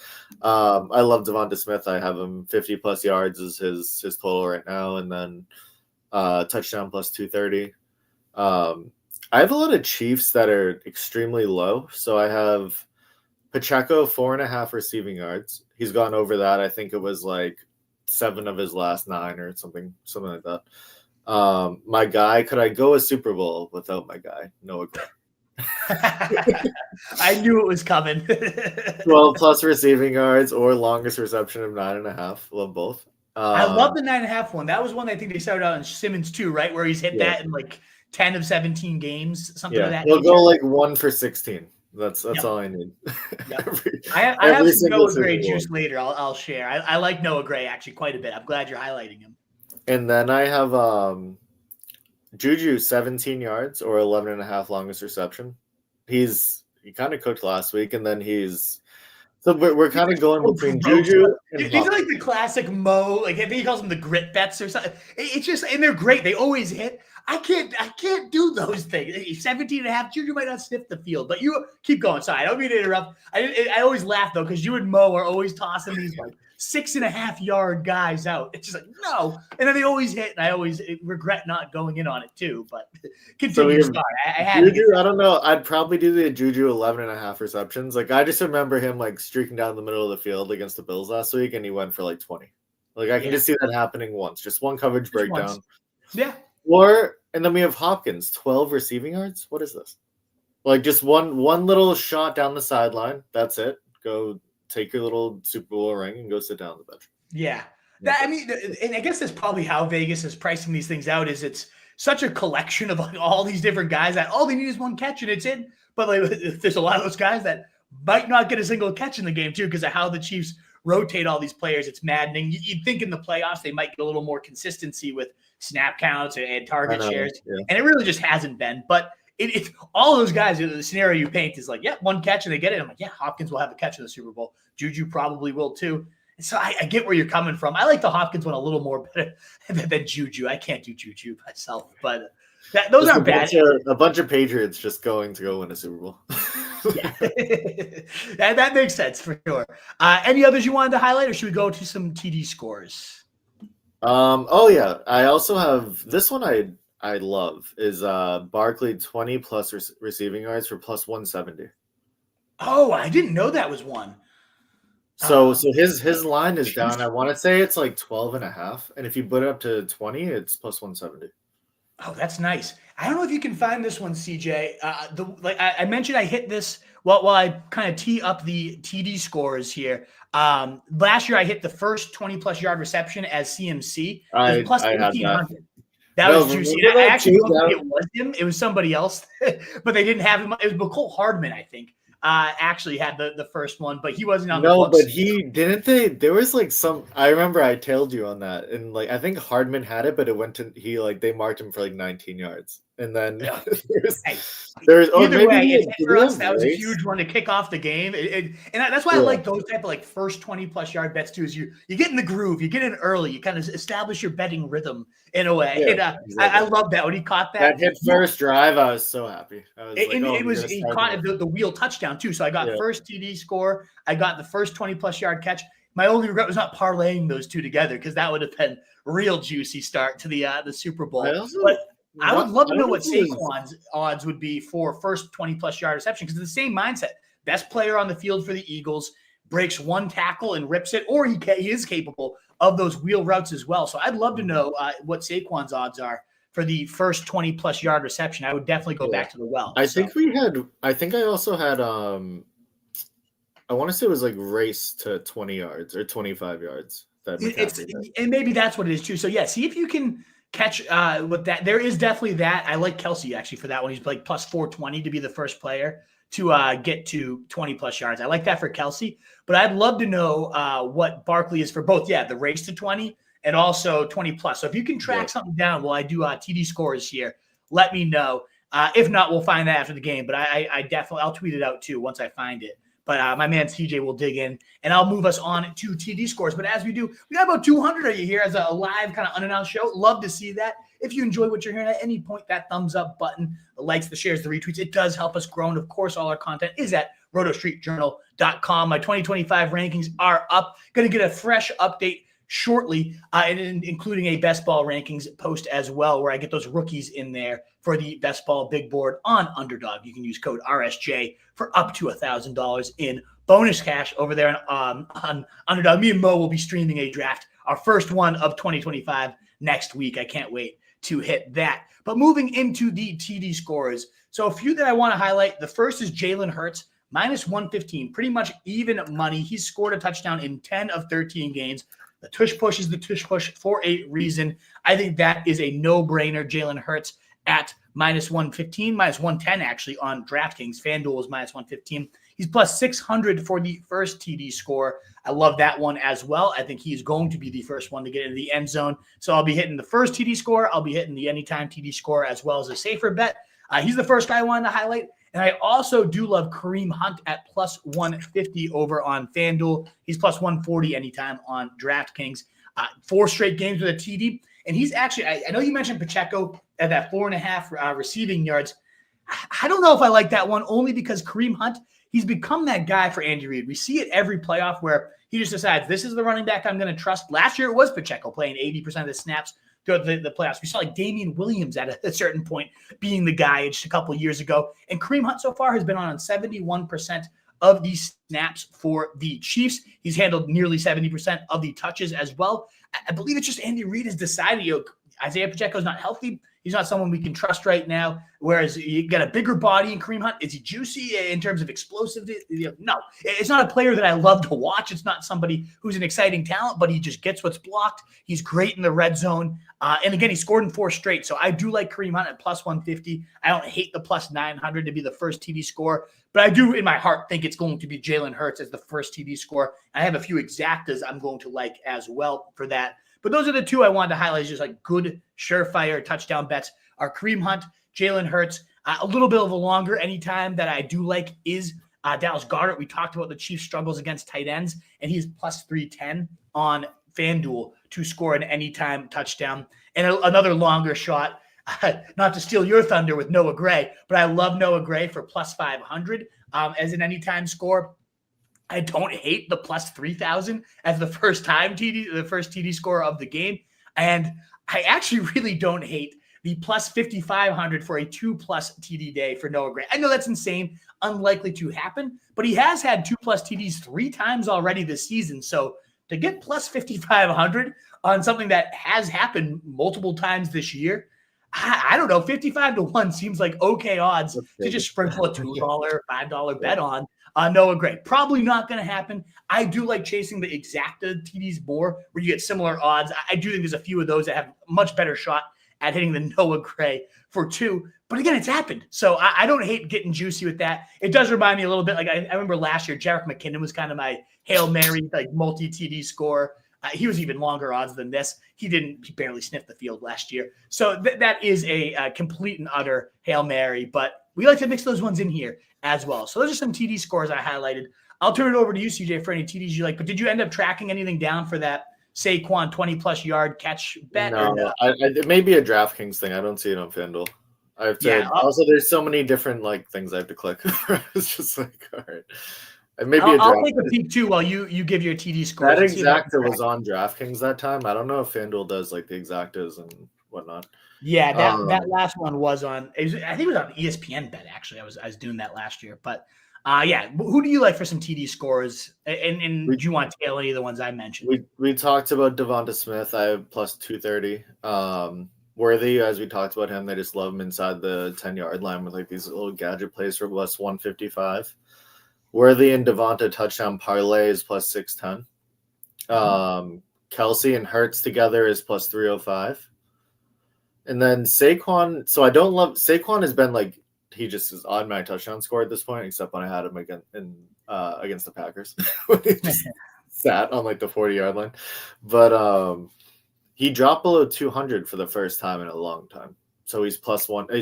I love Devonta Smith. I have him 50 plus yards is his total right now, and then touchdown plus 230. I have a lot of Chiefs that are extremely low, so I have Pacheco 4.5 receiving yards. He's gone over that. I think it was like 7 of his last 9 or something like that. My guy, could I go a Super Bowl without my guy, Noah Gray? I knew it was coming. 12 plus receiving yards or longest reception of 9.5. Love both. I love the 9.5 one. That was one I think they started out on Simmons too, right? Where he's hit that in like 10 of 17 games, something like that. He'll go like 1 for 16. That's all I need. I have some Noah Gray juice later. I'll share. I like Noah Gray actually quite a bit. I'm glad you're highlighting him. And then I have Juju 17 yards or 11.5 longest reception. He kind of cooked last week, and then so we're kind of going between Juju and these are like the classic Mo, like I think he calls them the grit bets or something. It's just, and they're great. They always hit. I can't do those things. 17.5, Juju might not sniff the field, but you keep going. Sorry, I don't mean to interrupt. I always laugh though, because you and Mo are always tossing these like 6.5 yard guys out. It's just like, no. And then they always hit, and I always regret not going in on it too. But continue. So I had Juju, I don't know. I'd probably do the Juju 11.5 receptions. Like, I just remember him like streaking down the middle of the field against the Bills last week, and he went for like 20. Like, I can just see that happening once. Just one coverage breakdown. Once. Yeah. And then we have Hopkins, 12 receiving yards. What is this? Like, just one little shot down the sideline. That's it. Go take your little Super Bowl ring and go sit down on the bench. Yeah. And I guess that's probably how Vegas is pricing these things out, is it's such a collection of like all these different guys that all they need is one catch and it's in. But like, there's a lot of those guys that might not get a single catch in the game too, because of how the Chiefs rotate all these players. It's maddening. You'd think in the playoffs they might get a little more consistency with snap counts and target shares. Yeah. And it really just hasn't been. But it's all those guys, the scenario you paint is like, one catch and they get it. I'm like, Hopkins will have a catch in the Super Bowl. Juju probably will too. And so I get where you're coming from. I like the Hopkins one a little more better than Juju. I can't do Juju myself, but those aren't bad. A bunch of Patriots just going to go win a Super Bowl. Yeah, that makes sense for sure. Any others you wanted to highlight, or should we go to some TD scores? I also have this one. I love is Barkley 20 plus receiving yards for plus 170. Oh, I didn't know that was one. So his line is down. I want to say it's like 12.5, and if you put it up to 20, it's plus 170. Oh, that's nice. I don't know if you can find this one, CJ. I mentioned, I hit this while I kind of tee up the TD scores here. Last year I hit the first 20 plus yard reception as CMC. Plus 1,500. That was juicy. I actually don't think it was him. It was somebody else, but they didn't have him. It was McCole Hardman, I think. Actually had the first one, but he wasn't on the books. No, but he didn't. There was like some. I remember I tailed you on that, and like I think Hardman had it, but it went to they marked him for like 19 yards, and then either way, for us that was a huge one to kick off the game, and that's why I like those type of like first 20 plus yard bets too. Is you get in the groove, you get in early, you kind of establish your betting rhythm in a way. Yeah, and, I love that when he caught that hit first drive. I was so happy. He caught the wheel touchdown too. So I got first TD score. I got the first 20 plus yard catch. My only regret was not parlaying those two together, because that would have been real juicy start to the Super Bowl. I would love to know what Saquon's odds would be for first 20-plus yard reception, because it's the same mindset. Best player on the field for the Eagles, breaks one tackle and rips it, or he is capable of those wheel routes as well. So I'd love to know what Saquon's odds are for the first 20-plus yard reception. I would definitely go back to the well. I think I also had I want to say it was like race to 20 yards or 25 yards. And maybe that's what it is too. So yeah, see if you can catch with that. There is definitely that. I like Kelsey actually for that one. He's like plus 420 to be the first player to get to 20-plus yards. I like that for Kelsey, but I'd love to know what Barkley is for both. Yeah, the race to 20 and also 20-plus. So if you can track something down while I do TD scores here, let me know. If not, we'll find that after the game. But I definitely, I'll tweet it out too once I find it. But my man TJ will dig in, and I'll move us on to TD scores. But as we do, we got about 200 of you here as a live kind of unannounced show. Love to see that. If you enjoy what you're hearing at any point, that thumbs up button, the likes, the shares, the retweets, it does help us grow. And of course, all our content is at rotostreetjournal.com. My 2025 rankings are up. Going to get a fresh update shortly, including a best ball rankings post as well, where I get those rookies in there for the best ball big board on Underdog. You can use code RSJ for up to $1,000 in bonus cash over there on Underdog. Me and Mo will be streaming a draft, our first one of 2025 next week. I can't wait to hit that. But moving into the TD scores, so a few that I want to highlight. The first is Jalen Hurts, minus 115, pretty much even money. He's scored a touchdown in 10 of 13 games. The tush push is the tush push for a reason. I think that is a no-brainer. Jalen Hurts at minus 115, minus 110 actually on DraftKings. FanDuel is minus 115. He's plus 600 for the first TD score. I love that one as well. I think he's going to be the first one to get into the end zone. So I'll be hitting the first TD score. I'll be hitting the anytime TD score as well as a safer bet. He's the first guy I wanted to highlight. And I also do love Kareem Hunt at plus 150 over on FanDuel. He's plus 140 anytime on DraftKings. 4 straight games with a TD. And he's actually, I know you mentioned Pacheco at that 4.5 receiving yards. I don't know if I like that one, only because Kareem Hunt, he's become that guy for Andy Reid. We see it every playoff where he just decides, this is the running back I'm going to trust. Last year it was Pacheco playing 80% of the snaps throughout the playoffs. We saw like Damian Williams at a certain point being the guy just a couple of years ago. And Kareem Hunt so far has been on 71% of the snaps for the Chiefs. He's handled nearly 70% of the touches as well. I believe it's just Andy Reid has decided, Isaiah Pacheco is not healthy. He's not someone we can trust right now. Whereas you got a bigger body in Kareem Hunt. Is he juicy in terms of explosiveness? No, it's not a player that I love to watch. It's not somebody who's an exciting talent, but he just gets what's blocked. He's great in the red zone. And again, he scored in 4 straight. So I do like Kareem Hunt at plus 150. I don't hate the plus 900 to be the first TD score, but I do in my heart think it's going to be Jalen Hurts as the first TD score. I have a few exactas I'm going to like as well for that. But those are the two I wanted to highlight as just like good, surefire touchdown bets are Kareem Hunt, Jalen Hurts. A little bit of a longer anytime that I do like is Dallas Goedert. We talked about the Chiefs' struggles against tight ends, and he's plus 310 on FanDuel to score an anytime touchdown. And another longer shot, not to steal your thunder with Noah Gray, but I love Noah Gray for plus 500 as an anytime score. I don't hate the plus 3,000 as the first TD score of the game. And I actually really don't hate the plus 5,500 for a 2+ TD day for Noah Gray. I know that's insane, unlikely to happen, but he has had 2+ TDs 3 times already this season. So to get plus 5,500 on something that has happened multiple times this year, I don't know, 55 to 1 seems like okay odds to just sprinkle a $2, $5 bet on Noah Gray. Probably not going to happen. I do like chasing the exacta TDs more where you get similar odds. I do think there's a few of those that have a much better shot at hitting the Noah Gray for 2. But again, it's happened. So I don't hate getting juicy with that. It does remind me a little bit. Like I remember last year, Jerick McKinnon was kind of my Hail Mary, like multi-TD score. He was even longer odds than this. He barely sniffed the field last year. So that is a complete and utter Hail Mary. But we like to mix those ones in here as well. So those are some TD scores I highlighted. I'll turn it over to you, CJ, for any TDs you like. But did you end up tracking anything down for that Saquon 20+ yard catch bet? No, it may be a DraftKings thing. I don't see it on FanDuel. I have to. Also, there's so many different things I have to click. It's just like, all right. Maybe I'll take a peek too while you give your TD score. That exacta was on DraftKings that time. I don't know if FanDuel does like the exactas and whatnot. Yeah, that last one was on. I think it was on ESPN Bet. Actually, I was doing that last year. But yeah, who do you like for some TD scores? And do you want to tail any of the ones I mentioned? We talked about Devonta Smith. I have plus 230. Worthy, as we talked about him, they just love him inside the 10-yard line with like these little gadget plays for plus 155. Worthy and Devonta touchdown parlay is plus 610. Kelsey and Hurts together is plus 305. And then Saquon. So I don't love Saquon has been like he just is on my touchdown score at this point, except when I had him against the Packers when he just sat on like the 40-yard line. But he dropped below 200 for the first time in a long time. So he's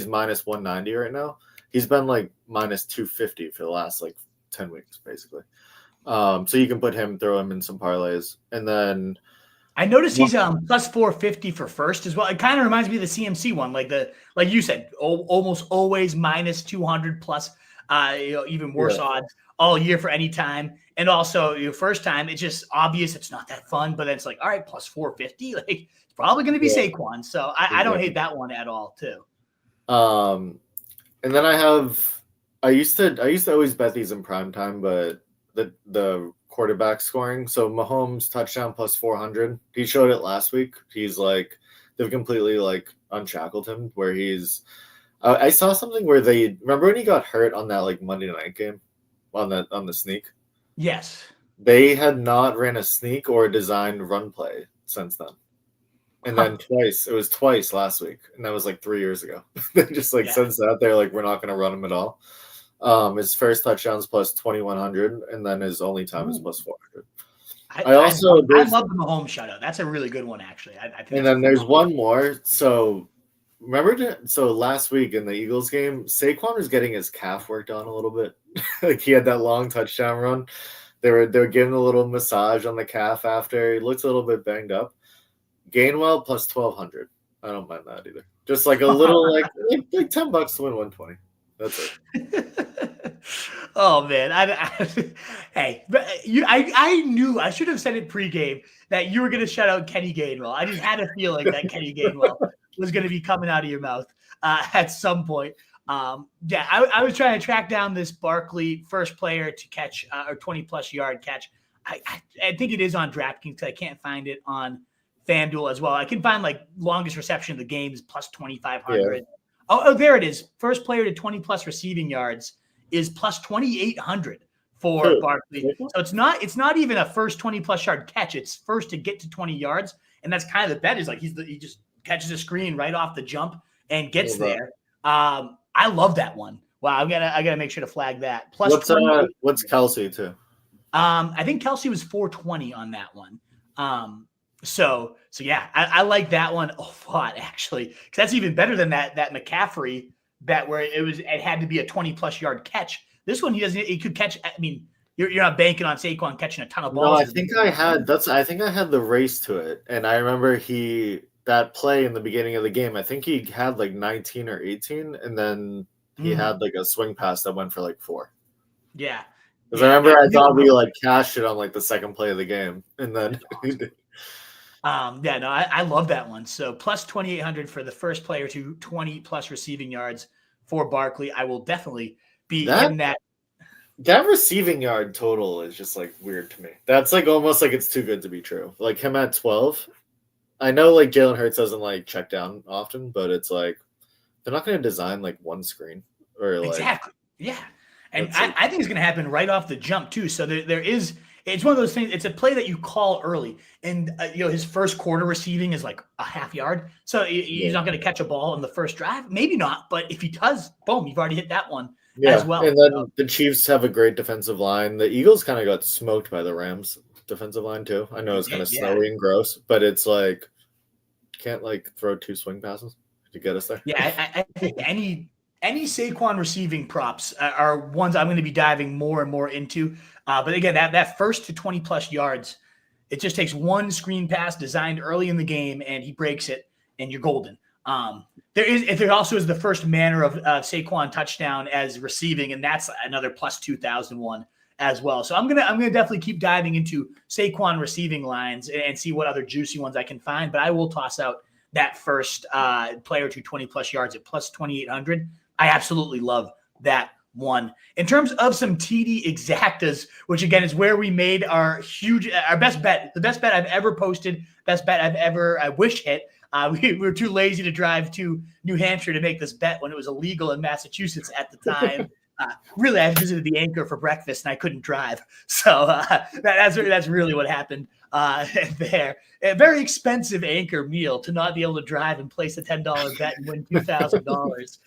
minus 190 right now. He's been like minus 250 for the last like 10 weeks, basically. So you can throw him in some parlays. And then I noticed he's plus 450 for first as well. It kind of reminds me of the CMC one, like you said, almost always minus 200 plus, even worse odds all year for any time. And also your first time, it's just obvious it's not that fun, but then it's like, all right, plus 450, like it's probably going to be Saquon. So I don't hate that one at all too. And then I used to always bet these in prime time, but the quarterback scoring. So Mahomes touchdown plus 400. He showed it last week. He's like, they've completely like unshackled him where I saw something where remember when he got hurt on that like Monday night game on the sneak? Yes. They had not ran a sneak or a designed run play since then. And then it was twice last week. And that was like 3 years ago. They just since that, they're like, we're not going to run him at all. His first touchdown's plus 2,100, and then his only time is plus 400. I love the Mahomes shutout. That's a really good one, actually. I think. And then there's one more. So last week in the Eagles game, Saquon was getting his calf worked on a little bit. Like he had that long touchdown run. They were giving a little massage on the calf after. He looked a little bit banged up. Gainwell plus 1,200. I don't mind that either. Just like a little like $10 to win 120. That's it. Oh man, I knew I should have said it pregame that you were going to shout out Kenny Gainwell. I just had a feeling that Kenny Gainwell was going to be coming out of your mouth at some point. I was trying to track down this Barkley first player to catch or 20+ yard catch. I think it is on DraftKings. I can't find it on FanDuel as well. I can find like longest reception of the game is plus 2,500. Yeah. Oh, there it is. First player to 20+ receiving yards is plus 2,800 for Barkley. So it's not even a first 20+ yard catch. It's first to get to 20 yards, and that's kind of the bet. Is like he just catches a screen right off the jump and gets there. I love that one. Wow, I gotta make sure to flag that. Plus, what's Kelsey too? I think Kelsey was 420 on that one. So yeah, I like that one a lot actually, because that's even better than that McCaffrey bet where it had to be a 20+ yard catch. This one he could catch. I mean, you're not banking on Saquon catching a ton of balls. No, I think I had the race to it, and I remember that play in the beginning of the game. I think he had like 19 or 18, and then he had like a swing pass that went for like 4. Yeah, because I remember I thought we like cashed it on like the second play of the game, and then. I love that one. So plus 2,800 for the first player to 20+ receiving yards for Barkley. I will definitely be in that. That receiving yard total is just like weird to me. That's like almost like it's too good to be true. Like him at 12. I know like Jalen Hurts doesn't like check down often, but it's like they're not going to design like one screen or like exactly. Yeah. And I think it's going to happen right off the jump too. So there is. It's one of those things. It's a play that you call early, and his first quarter receiving is like a half yard, so he's not going to catch a ball in the first drive. Maybe not, but if he does, boom, you've already hit that one as well. And then the Chiefs have a great defensive line. The Eagles kind of got smoked by the Rams defensive line too. I know it's kind of snowy and gross, but it's like can't like throw 2 swing passes to get us there. Yeah, I think any Saquon receiving props are ones I'm going to be diving more and more into. But again, that first to 20+ yards, it just takes one screen pass designed early in the game, and he breaks it, and you're golden. There also is the first manner of Saquon touchdown as receiving, and that's another plus 2,001 as well. So I'm gonna definitely keep diving into Saquon receiving lines and see what other juicy ones I can find. But I will toss out that first player to 20+ yards at plus 2,800. I absolutely love that one. In terms of some TD exactas, which again is where we made our best bet, the best bet I've ever posted, best bet I wish hit. We were too lazy to drive to New Hampshire to make this bet when it was illegal in Massachusetts at the time. Really, I visited the Anchor for breakfast and I couldn't drive. So that's really what happened there. A very expensive Anchor meal to not be able to drive and place a $10 bet and win $2,000.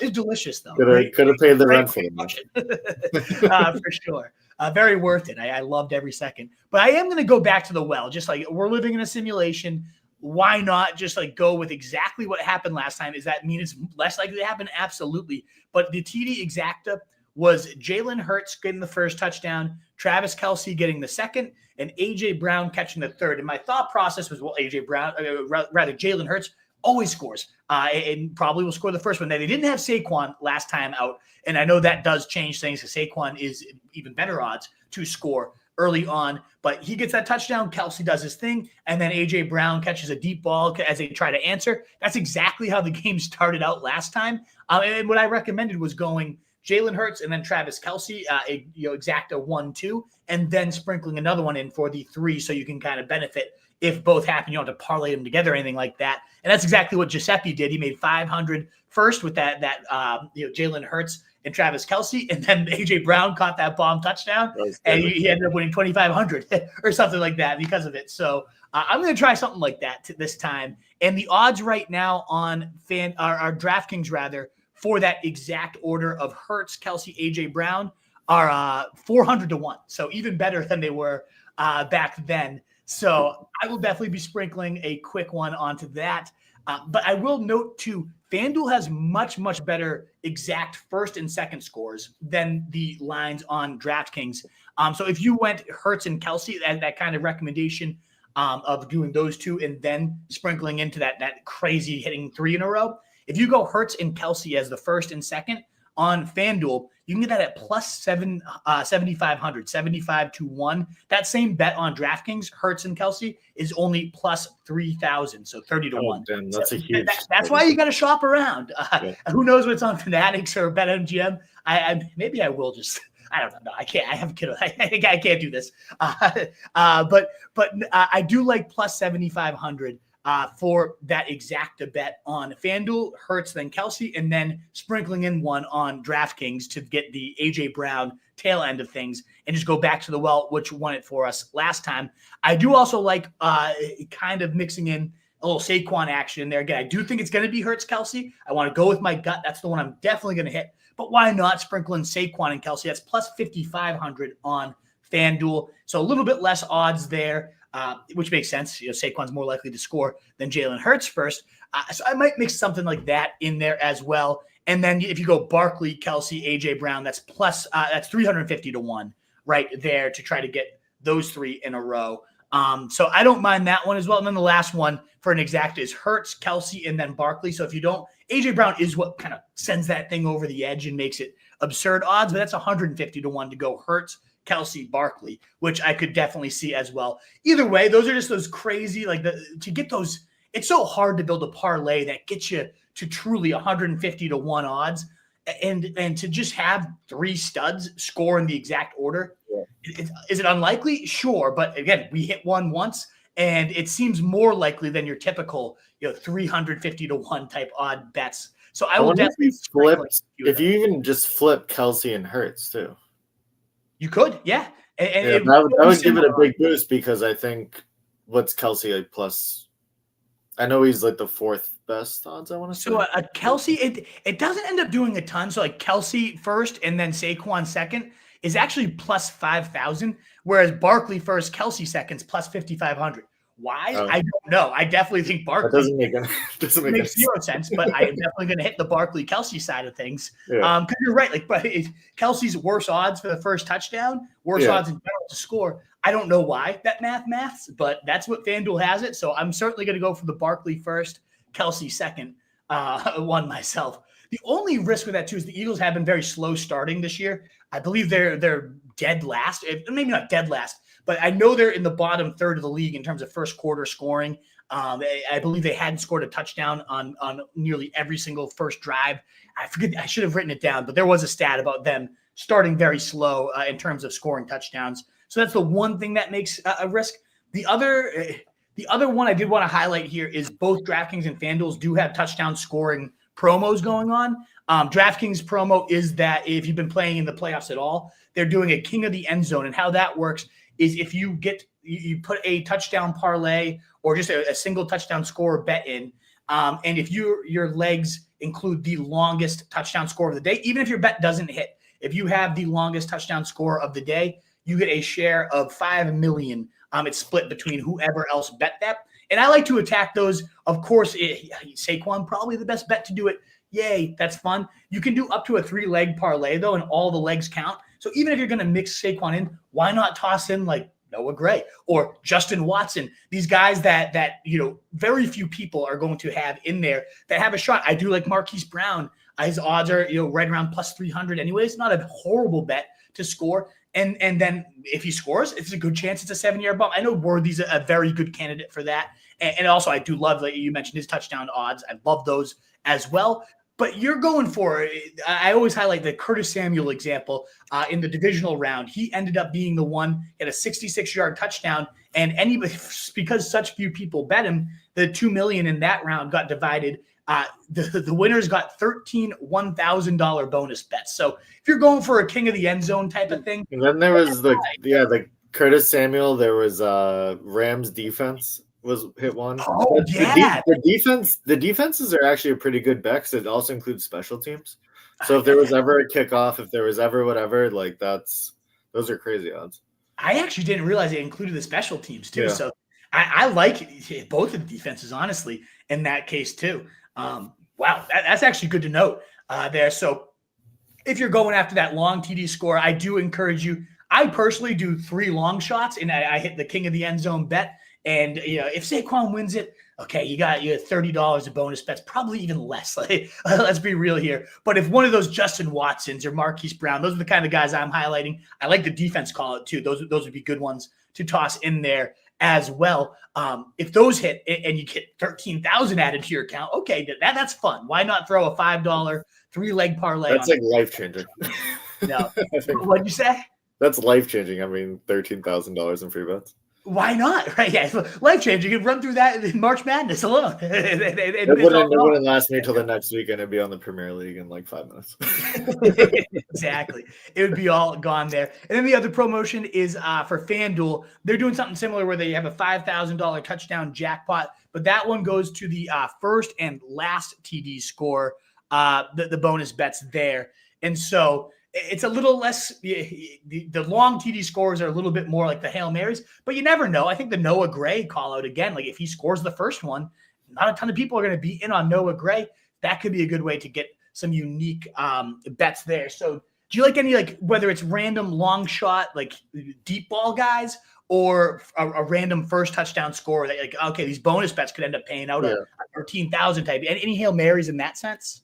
It's delicious, though. Could have paid the rent for it. For sure. Very worth it. I loved every second. But I am going to go back to the well. Just like we're living in a simulation. Why not just like go with exactly what happened last time? Does that mean it's less likely to happen? Absolutely. But the TD exacta was Jalen Hurts getting the first touchdown, Travis Kelce getting the second, and A.J. Brown catching the third. And my thought process was, well, Jalen Hurts always scores and probably will score the first one. Now, they didn't have Saquon last time out, and I know that does change things because Saquon is even better odds to score early on, but he gets that touchdown. Kelce does his thing, and then A.J. Brown catches a deep ball as they try to answer. That's exactly how the game started out last time. And what I recommended was going Jalen Hurts and then Travis Kelce, exacta 1-2, and then sprinkling another one in for the 3 so you can kind of benefit if both happen. You don't have to parlay them together or anything like that. And that's exactly what Giuseppe did. He made 500 first with that Jalen Hurts and Travis Kelce, and then A.J. Brown caught that bomb touchdown, and he ended up winning 2,500 or something like that because of it. So I'm going to try something like that this time. And the odds right now on our DraftKings rather for that exact order of Hurts, Kelce, A.J. Brown are 400 to 1. So even better than they were back then. So I will definitely be sprinkling a quick one onto that. But I will note too, FanDuel has much, much better exact first and second scores than the lines on DraftKings. So if you went Hurts and Kelce, that kind of recommendation of doing those two and then sprinkling into that crazy hitting 3 in a row, if you go Hurts and Kelce as the first and second on FanDuel, you can get that at plus 7,500, 75 to 1. That same bet on DraftKings, Hurts and Kelce, is only plus 3,000, so 30 to 1. Damn, that's a huge. That's why you got to shop around. Who knows what's on Fanatics or BetMGM? Maybe I will just. I don't know. I can't. I have a kid. I can't do this. But I do like plus 7,500. For that exacta bet on FanDuel, Hurts, then Kelce, and then sprinkling in one on DraftKings to get the A.J. Brown tail end of things and just go back to the well, which won it for us last time. I do also like kind of mixing in a little Saquon action in there. Again, I do think it's going to be Hurts, Kelce. I want to go with my gut. That's the one I'm definitely going to hit. But why not sprinkle in Saquon and Kelce? That's plus 5,500 on FanDuel. So a little bit less odds there. Which makes sense. Saquon's more likely to score than Jalen Hurts first. So I might mix something like that in there as well. And then if you go Barkley, Kelce, A.J. Brown, that's 350 to 1 right there to try to get those 3 in a row. So I don't mind that one as well. And then the last one for an exact is Hurts, Kelce, and then Barkley. So if you don't, A.J. Brown is what kind of sends that thing over the edge and makes it absurd odds, but that's 150 to 1 to go Hurts, Kelce, Barkley, which I could definitely see as well. Either way, those are just those crazy, to get those, it's so hard to build a parlay that gets you to truly 150 to 1 odds. And to just have 3 studs score in the exact order. Yeah. Is it unlikely? Sure. But again, we hit one once and it seems more likely than your typical, 350 to 1 type odd bets. So I will definitely flip. If you even just flip Kelce and Hurts too. You could, yeah. And that would give it a big boost because I think what's Kelce plus? I know he's like the 4th best odds, I want to say. So a Kelce, it doesn't end up doing a ton. So like Kelce first and then Saquon second is actually plus 5,000, whereas Barkley first, Kelce seconds plus 5,500. Why? I don't know. I definitely think Barkley doesn't make zero sense, but I am definitely going to hit the Barkley Kelce side of things. Because you're right. But Kelce's worse odds for the first touchdown, worse odds in general to score. I don't know why that maths, but that's what FanDuel has it. So I'm certainly going to go for the Barkley first, Kelce second one myself. The only risk with that too is the Eagles have been very slow starting this year. I believe they're dead last, maybe not dead last. But I know they're in the bottom third of the league in terms of first quarter scoring. I believe they hadn't scored a touchdown on nearly every single first drive. I forget. I should have written it down, but there was a stat about them starting very slow in terms of scoring touchdowns. So that's the one thing that makes a risk. The other one I did want to highlight here is both DraftKings and FanDuel do have touchdown scoring promos going on. DraftKings promo is that if you've been playing in the playoffs at all, they're doing a king of the end zone. And how that works is if you put a touchdown parlay or just a single touchdown score bet in, and if your legs include the longest touchdown score of the day, even if your bet doesn't hit, if you have the longest touchdown score of the day, you get a share of $5 million. It's split between whoever else bet that. And I like to attack those. Of course, Saquon, probably the best bet to do it. Yay, that's fun. You can do up to a 3-leg parlay, though, and all the legs count. So even if you're going to mix Saquon in, why not toss in like Noah Gray or Justin Watson? These guys that very few people are going to have in there that have a shot. I do like Marquise Brown. His odds are right around plus 300 anyways. Not a horrible bet to score. And then if he scores, it's a good chance it's a 7-yard bump. I know Worthy's a very good candidate for that. And also, I do love, like you mentioned, his touchdown odds. I love those as well. But you're going for, I always highlight the Curtis Samuel example in the divisional round. He ended up being the one at a 66-yard touchdown. And because such few people bet him, the $2 million in that round got divided. The winners got 13 $1,000 bonus bets. So if you're going for a king of the end zone type of thing. And then there was the Curtis Samuel. There was Rams defense was hit one. Oh, yeah. The defenses are actually a pretty good bet because it also includes special teams. So if there was ever a kickoff, if there was ever whatever, like those are crazy odds. I actually didn't realize it included the special teams too. Yeah. So I like both of the defenses, honestly, in that case too. Wow, that's actually good to note there. So if you're going after that long TD score, I do encourage you. I personally do 3 long shots, and I hit the king of the end zone bet. And if Saquon wins it, okay, you got $30 of bonus bets, probably even less. Let's be real here. But if one of those Justin Watsons or Marquise Brown, those are the kind of guys I'm highlighting. I like the defense call it too. Those would be good ones to toss in there as well. If those hit and you get 13,000 added to your account, okay, that's fun. Why not throw a $5 3-leg parlay? That's like life changing. No, what'd you say? That's life changing. I mean, $13,000 in free bets. Why not? Right? Yeah, life changing. You could run through that in March Madness alone. It wouldn't last me until the next week, and it'd be on the Premier League in like 5 minutes. Exactly. It would be all gone there. And then the other promotion is for FanDuel. They're doing something similar where they have a $5,000 touchdown jackpot, but that one goes to the first and last TD score, the bonus bets there. And so it's a little less, the long TD scores are a little bit more like the Hail Marys, but you never know. I think the Noah Gray call out again, like if he scores the first one, not a ton of people are going to be in on Noah Gray. That could be a good way to get some unique bets there. So do you like any, like whether it's random long shot, like deep ball guys, or a random first touchdown score that like, okay, these bonus bets could end up paying out a 13,000 type? Any Hail Marys in that sense?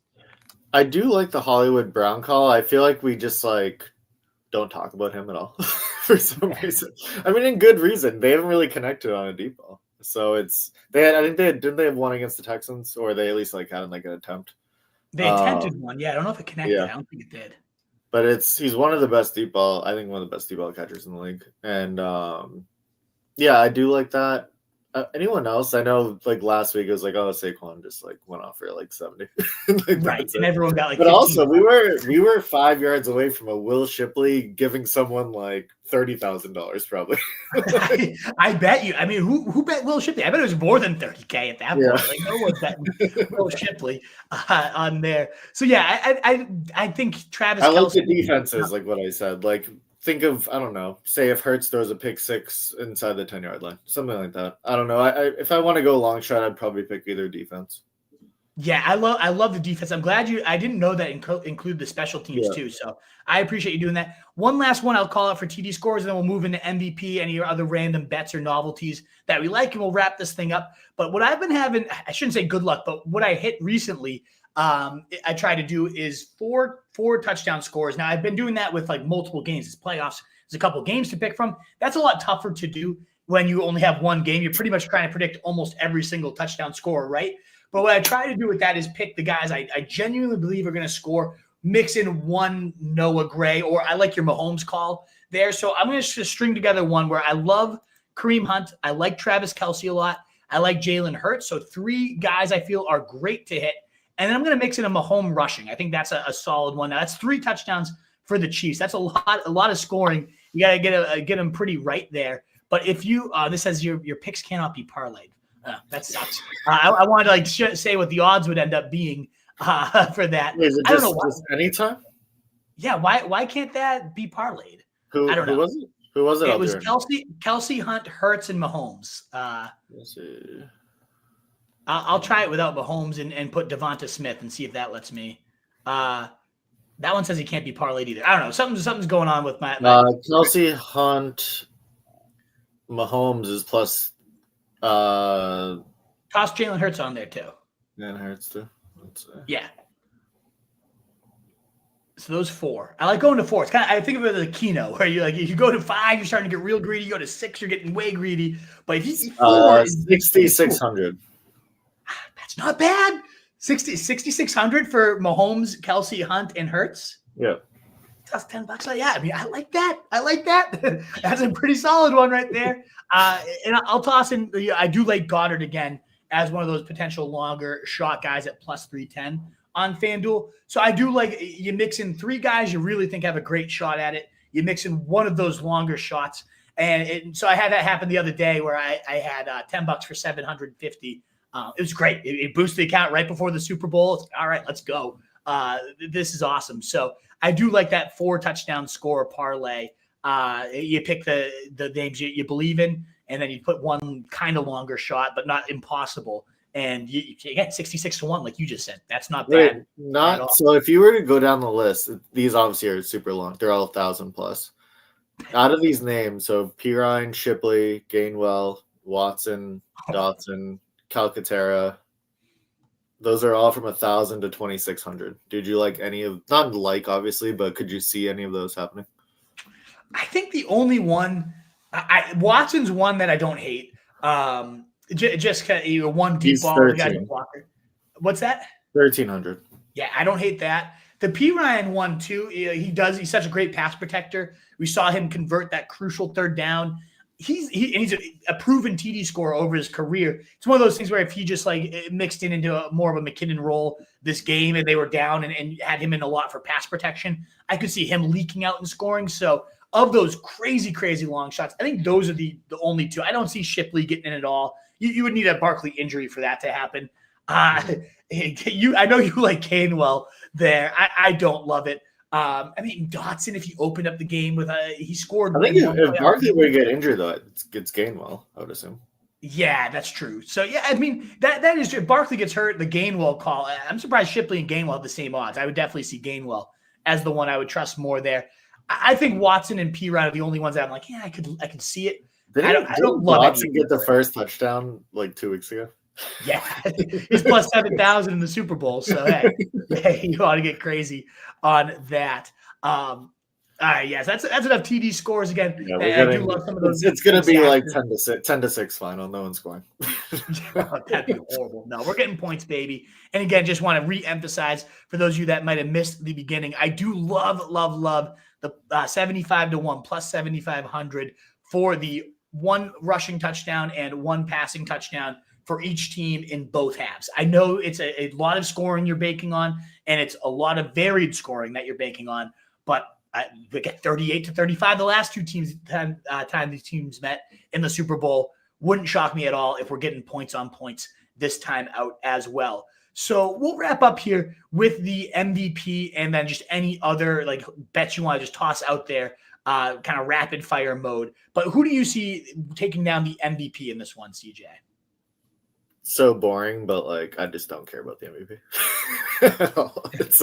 I do like the Hollywood Brown call. I feel like we just don't talk about him at all for some reason. I mean, in good reason. They haven't really connected on a deep ball. So I think didn't they have one against the Texans, or they at least had an attempt? They attempted one. Yeah, I don't know if it connected. Yeah. I don't think it did. But he's one of the best deep ball, I think one of the best deep ball catchers in the league. And I do like that. Anyone else? I know last week it was Saquon just went off for 70. Right. And everyone got But also we were 5 yards away from a Will Shipley giving someone $30,000 probably. I bet you. I mean, who bet Will Shipley? I bet it was more than 30K at that point. No one's betting Will Shipley on there. So yeah, I think Travis Kelce. I like the defenses, like what I said. Think of, I don't know, say if Hurts throws a pick 6 inside the 10-yard line, something like that. I don't know. If I want to go long shot, I'd probably pick either defense. Yeah, I love the defense. I'm glad I didn't know that include the special teams too. So I appreciate you doing that. One last one I'll call out for TD scores, and then we'll move into MVP, any other random bets or novelties that we like, and we'll wrap this thing up. But what I've been having, I shouldn't say good luck, but what I hit recently, I try to do is four touchdown scores. Now I've been doing that with multiple games. It's playoffs. There's a couple games to pick from. That's a lot tougher to do when you only have one game. You're pretty much trying to predict almost every single touchdown score, right? But what I try to do with that is pick the guys I genuinely believe are going to score, mix in one Noah Gray, or I like your Mahomes call there. So I'm going to just string together one where I love Kareem Hunt. I like Travis Kelce a lot. I like Jalen Hurts. So 3 guys I feel are great to hit. And then I'm going to mix in a Mahomes rushing. I think that's a solid one. Now, that's 3 touchdowns for the Chiefs. That's a lot of scoring. You got to get them pretty right there. But if you this says your picks cannot be parlayed. That sucks. I wanted to like say what the odds would end up being for that. Is it I don't know why. Just anytime? Yeah, why can't that be parlayed? I don't know. Who was it? Who was it? It was Kelce, Hunt, Hurts, and Mahomes. Let's see. I'll try it without Mahomes and put Devonta Smith and see if that lets me. That one says he can't be parlayed either. I don't know. Something's going on with my Kelce, Hunt, Mahomes is plus. Toss Jalen Hurts on there too. And Hurts too. Yeah. So those 4. I like going to 4. It's kind of, I think of it as a keno where if you go to 5, you're starting to get real greedy. You go to 6, you're getting way greedy. But if you 4, 6,600. That's not bad. 6,600 for Mahomes, Kelce, Hunt, and Hurts. Yeah. That's $10. Yeah, I mean, I like that. That's a pretty solid one right there. And I'll toss in. I do like Goddard again as one of those potential longer shot guys at plus 310 on FanDuel. So I do like you mix in 3 guys you really think have a great shot at it. You mix in one of those longer shots, and so I had that happen the other day where I had $10 for 750. It was great. It boosted the account right before the Super Bowl. It's like, all right, let's go. This is awesome. So I do like that 4 touchdown score parlay. You pick the names you believe in, and then you put one kind of longer shot, but not impossible. And you get 66-1, like you just said. That's not bad. So if you were to go down the list, these obviously are super long. They're all 1,000 plus. Out of these names, so Pirine, Shipley, Gainwell, Watson, Dotson, Calcaterra, those are all from 1,000 to 2,600. Did you like any of? Not like obviously, but could you see any of those happening? I think the only one, Watson's one that I don't hate. Just one deep ball. Blocker. What's that? 1,300. Yeah, I don't hate that. The P. Ryan one too. He's such a great pass protector. We saw him convert that crucial 3rd down. He's a proven TD scorer over his career. It's one of those things where if he just mixed into more of a McKinnon role this game and they were down and had him in a lot for pass protection, I could see him leaking out and scoring. So of those crazy long shots, I think those are the only 2. I don't see Shipley getting in at all. You would need a Barkley injury for that to happen. I know you like Gainwell there. I don't love it. I mean, Dotson, if he opened up the game with he scored. I think if Barkley were to get injured, though, it's Gainwell, I would assume. Yeah, that's true. So, yeah, I mean, that is true. If Barkley gets hurt, the Gainwell call. I'm surprised Shipley and Gainwell have the same odds. I would definitely see Gainwell as the one I would trust more there. I think Watson and P-Rod are the only ones that I'm like, yeah, I could see it. I don't love Watson get the first touchdown 2 weeks ago? Yeah, he's plus 7,000 in the Super Bowl. So hey, you ought to get crazy on that. Yes, that's enough TD scores again. Yeah, I do love some of those. It's going to be like 10-6 final. No one's scoring. That'd be horrible. No, we're getting points, baby. And again, just want to re-emphasize for those of you that might have missed the beginning, I do love the 75-1 plus 7,500 for the 1 rushing touchdown and 1 passing touchdown for each team in both halves. I know it's a lot of scoring you're banking on, and it's a lot of varied scoring that you're banking on, but we get 38-35 the last 2 teams time these teams met in the Super Bowl. Wouldn't shock me at all if we're getting points on points this time out as well. So we'll wrap up here with the MVP and then just any other bets you want to just toss out there, kind of rapid fire mode. But who do you see taking down the MVP in this one, CJ? So boring, but I just don't care about the MVP at all. It's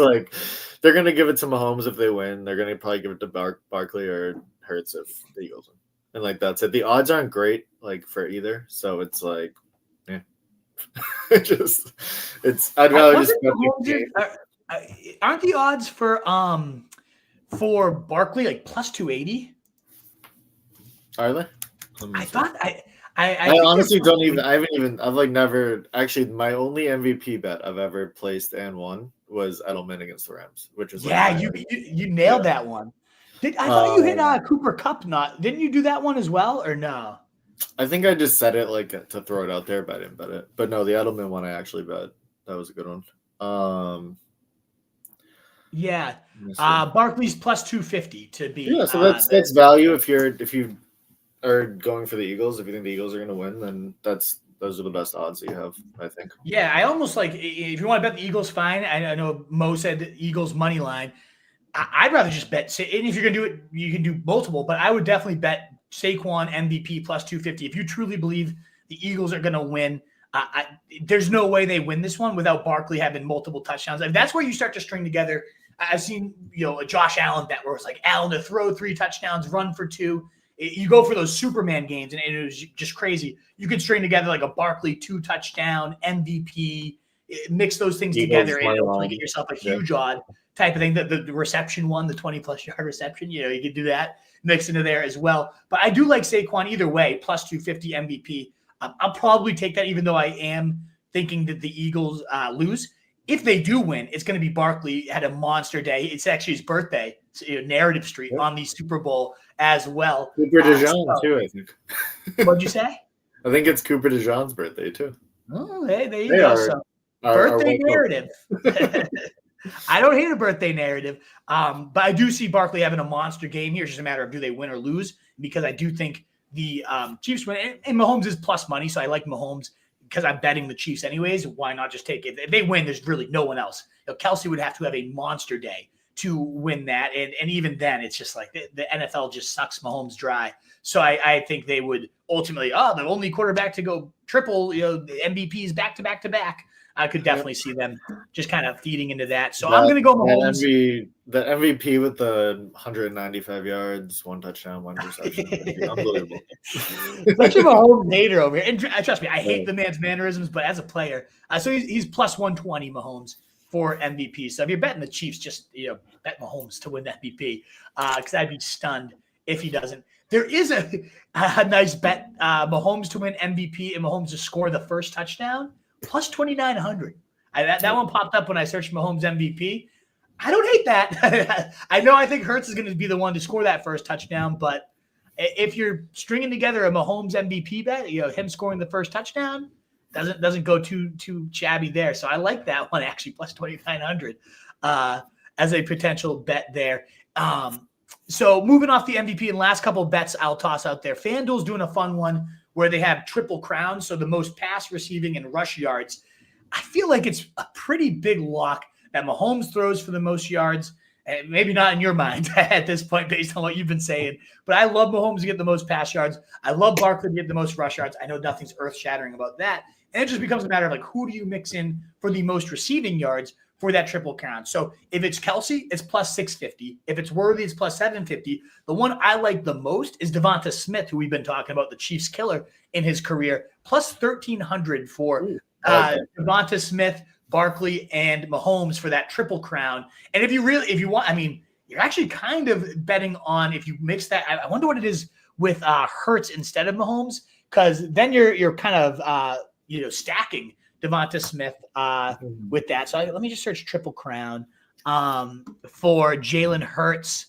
they're gonna give it to Mahomes if they win. They're gonna probably give it to Barkley or Hurts if the Eagles win, and that's it. The odds aren't great for either, so it's yeah. I'd rather just aren't the odds for Barkley plus 280? Are they? I thought I honestly don't even. I haven't even. I've like never actually. My only MVP bet I've ever placed and won was Edelman against the Rams, which is you nailed that one. I thought you hit Cooper Kupp? Didn't you do that one as well, or no? I think I just said it like to throw it out there, but I didn't bet it. But no, the Edelman one I actually bet. That was a good one. Yeah, Barkley's plus 250 to be. Yeah, so that's value if you are going for the Eagles. If you think the Eagles are going to win, then those are the best odds that you have, I think. Yeah, I almost like if you want to bet the Eagles, fine. I know Mo said the Eagles money line. I'd rather just bet. And if you're going to do it, you can do multiple. But I would definitely bet Saquon MVP plus 250. If you truly believe the Eagles are going to win, there's no way they win this one without Barkley having multiple touchdowns. And that's where you start to string together. I've seen a Josh Allen bet where it's like Allen to throw 3 touchdowns, run for 2. You go for those Superman games, and it was just crazy. You could string together like a Barkley 2 touchdown MVP, mix those things together, and hopefully get yourself a huge odd type of thing. The reception one, the 20-plus yard reception, you could do that, mix into there as well. But I do like Saquon either way, plus 250 MVP. I'll probably take that, even though I am thinking that the Eagles lose. If they do win, it's going to be Barkley had a monster day. It's actually his birthday, so, Narrative Street on the Super Bowl as well. Cooper DeJean too, I think. What'd you say? I think it's Cooper DeJean's birthday too. Oh, hey, there you go. So, birthday narrative. I don't hate a birthday narrative, but I do see Barkley having a monster game here. It's just a matter of do they win or lose, because I do think the Chiefs win. And Mahomes is plus money, so I like Mahomes because I'm betting the Chiefs anyways. Why not just take it? If they win, there's really no one else. Kelsey would have to have a monster day to win that. And even then, it's just like the NFL just sucks Mahomes dry. So I think they would ultimately, the only quarterback to go triple, the MVPs back to back to back. I could definitely see them just kind of feeding into that. So I'm going to go Mahomes. The MVP with the 195 yards, 1 touchdown, 1 reception. Unbelievable. Such a Mahomes hater over here. And trust me, I hate the man's mannerisms, but as a player, so he's plus 120 Mahomes for MVP. So if you're betting the Chiefs, just bet Mahomes to win MVP, because I'd be stunned if he doesn't. There is a nice bet, Mahomes to win MVP and Mahomes to score the first touchdown, plus 2,900. That one popped up when I searched Mahomes MVP. I don't hate that. I think Hurts is going to be the one to score that first touchdown, but if you're stringing together a Mahomes MVP bet, him scoring the first touchdown doesn't go too shabby there. So I like that one actually, plus 2,900 as a potential bet there. So moving off the MVP and last couple of bets I'll toss out there. FanDuel's doing a fun one where they have triple crowns, so the most pass, receiving, and rush yards. I feel like it's a pretty big lock that Mahomes throws for the most yards, and maybe not in your mind at this point based on what you've been saying, but I love Mahomes to get the most pass yards. I love Barkley to get the most rush yards. I know nothing's earth-shattering about that, and it just becomes a matter of like, who do you mix in for the most receiving yards for that triple crown? So if it's Kelsey, it's plus 650. If it's Worthy, it's plus 750. The one I like the most is Devonta Smith, who we've been talking about, the Chiefs killer in his career, plus 1,300 for Devonta Smith, Barkley, and Mahomes for that triple crown. And if you want, you're actually kind of betting on, if you mix that, I wonder what it is with Hurts instead of Mahomes, because then you're kind of stacking Devonta Smith with that. So let me just search triple crown for Jalen Hurts.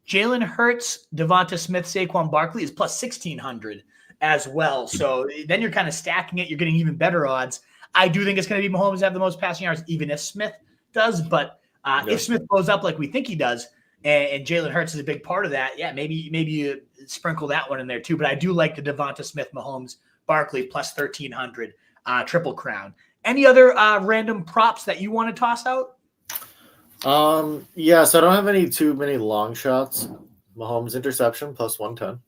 Jalen Hurts, Devonta Smith, Saquon Barkley is plus 1,600 as well. So then you're kind of stacking it. You're getting even better odds. I do think it's going to be Mahomes have the most passing yards, even if Smith does. But if Smith blows up like we think he does, and Jalen Hurts is a big part of that, maybe you sprinkle that one in there too. But I do like the Devonta Smith, Mahomes, Barkley plus 1,300 triple crown. Any other random props that you want to toss out? So I don't have too many long shots. Mahomes interception plus 110.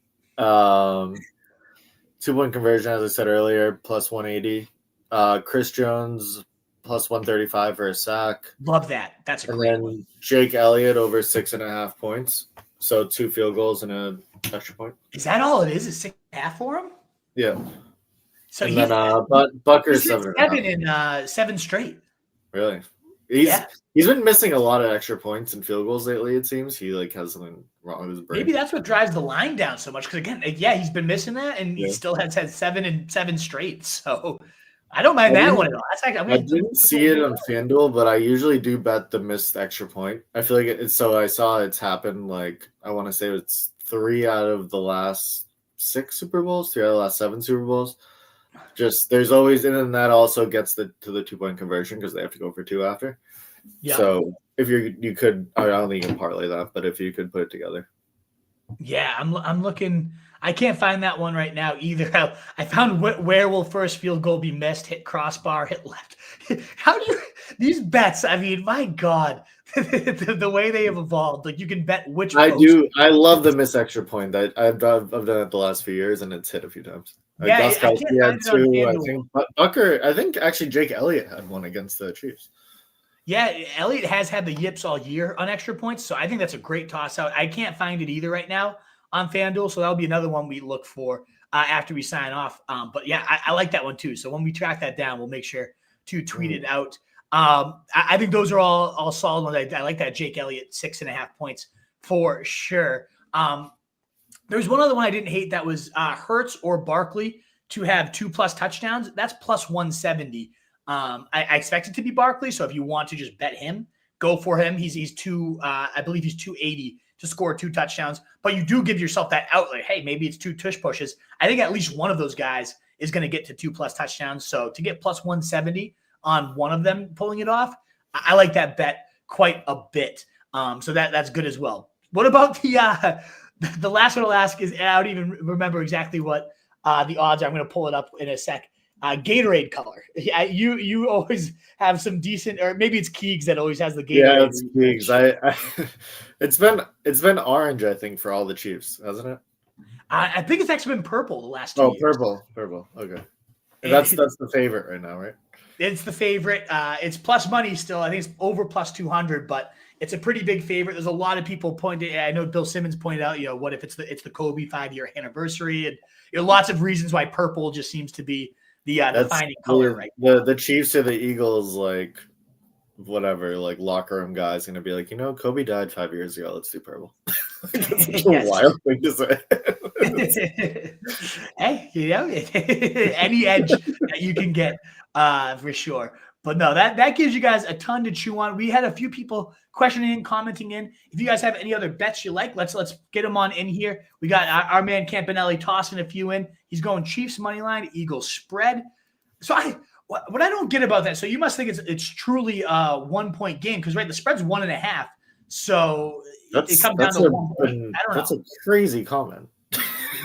2-point conversion, as I said earlier, plus 180. Chris Jones plus 135 for a sack. Love that. That's a great one. And Jake Elliott over 6.5 points. So 2 field goals and an extra point. Is that all it is? Is 6.5 for him? Yeah. So and then Butker's 7.5. 7 straight. Really? He's been missing a lot of extra points and field goals lately. It seems he has something wrong with his brain. Maybe that's what drives the line down so much. Because again, he's been missing that, and he still has had 7 straight. So I don't mind that one at all. I didn't see it on FanDuel, but I usually do bet the missed extra point. I feel like it's so I saw it's happened. I want to say it's 3 out of the last 6 Super Bowls, 3 out of the last 7 Super Bowls. Just there's always, and then that also gets to the 2-point conversion because they have to go for 2 after. Yeah. So if you could, I don't think you can parlay that, but if you could put it together. Yeah, I'm looking. I can't find that one right now either. I found where will first field goal be missed, hit crossbar, hit left. How do you these bets? I mean, my God, the way they have evolved. You can bet which. I love the missed extra point. That I've done it the last few years, and it's hit a few times. Yeah, I can't find it on FanDuel. I think Bucker. I think actually Jake Elliott had one against the Chiefs. Yeah, Elliott has had the yips all year on extra points, so I think that's a great toss out. I can't find it either right now on FanDuel, so that'll be another one we look for after we sign off. But yeah, I like that one too. So when we track that down, we'll make sure to tweet it out. I think those are all solid ones. I like that Jake Elliott 6.5 points for sure. There's one other one I didn't hate that was Hurts or Barkley to have 2+ touchdowns. That's plus 170. I expect it to be Barkley, so if you want to just bet him, go for him. He's I believe he's 280 to score 2 touchdowns, but you do give yourself that outlet. Hey, maybe it's 2 tush pushes. I think at least one of those guys is going to get to 2+ touchdowns. So to get plus 170 on one of them pulling it off, I like that bet quite a bit. So that's good as well. What about the last one I'll ask is, I don't even remember exactly what the odds are. I'm going to pull it up in a sec. Gatorade color. You always have some decent, or maybe it's Keegs that always has the Gatorade. Yeah, it's Keegs. It's been orange, I think, for all the Chiefs, hasn't it? I think it's actually been purple the last 2 years. Purple. Okay, that's the favorite right now, right? It's the favorite. It's plus money still. I think it's over plus 200, but it's a pretty big favorite. There's a lot of people pointing. I know Bill Simmons pointed out, what if it's the Kobe 5-year anniversary, and lots of reasons why purple just seems to be the defining color right now. The Chiefs or the Eagles, whatever, locker room guys going to be Kobe died 5 years ago. Let's do purple. That's such a wild thing to say. Hey, any edge that you can get for sure. But no, that gives you guys a ton to chew on. We had a few people questioning, commenting in. If you guys have any other bets you like, let's get them on in here. We got our man Campanelli tossing a few in. He's going Chiefs money line, Eagles spread. So what I don't get about that. So you must think it's truly a 1-point game because the spread's 1.5. So it comes down to 1 point. I don't know. That's a crazy comment.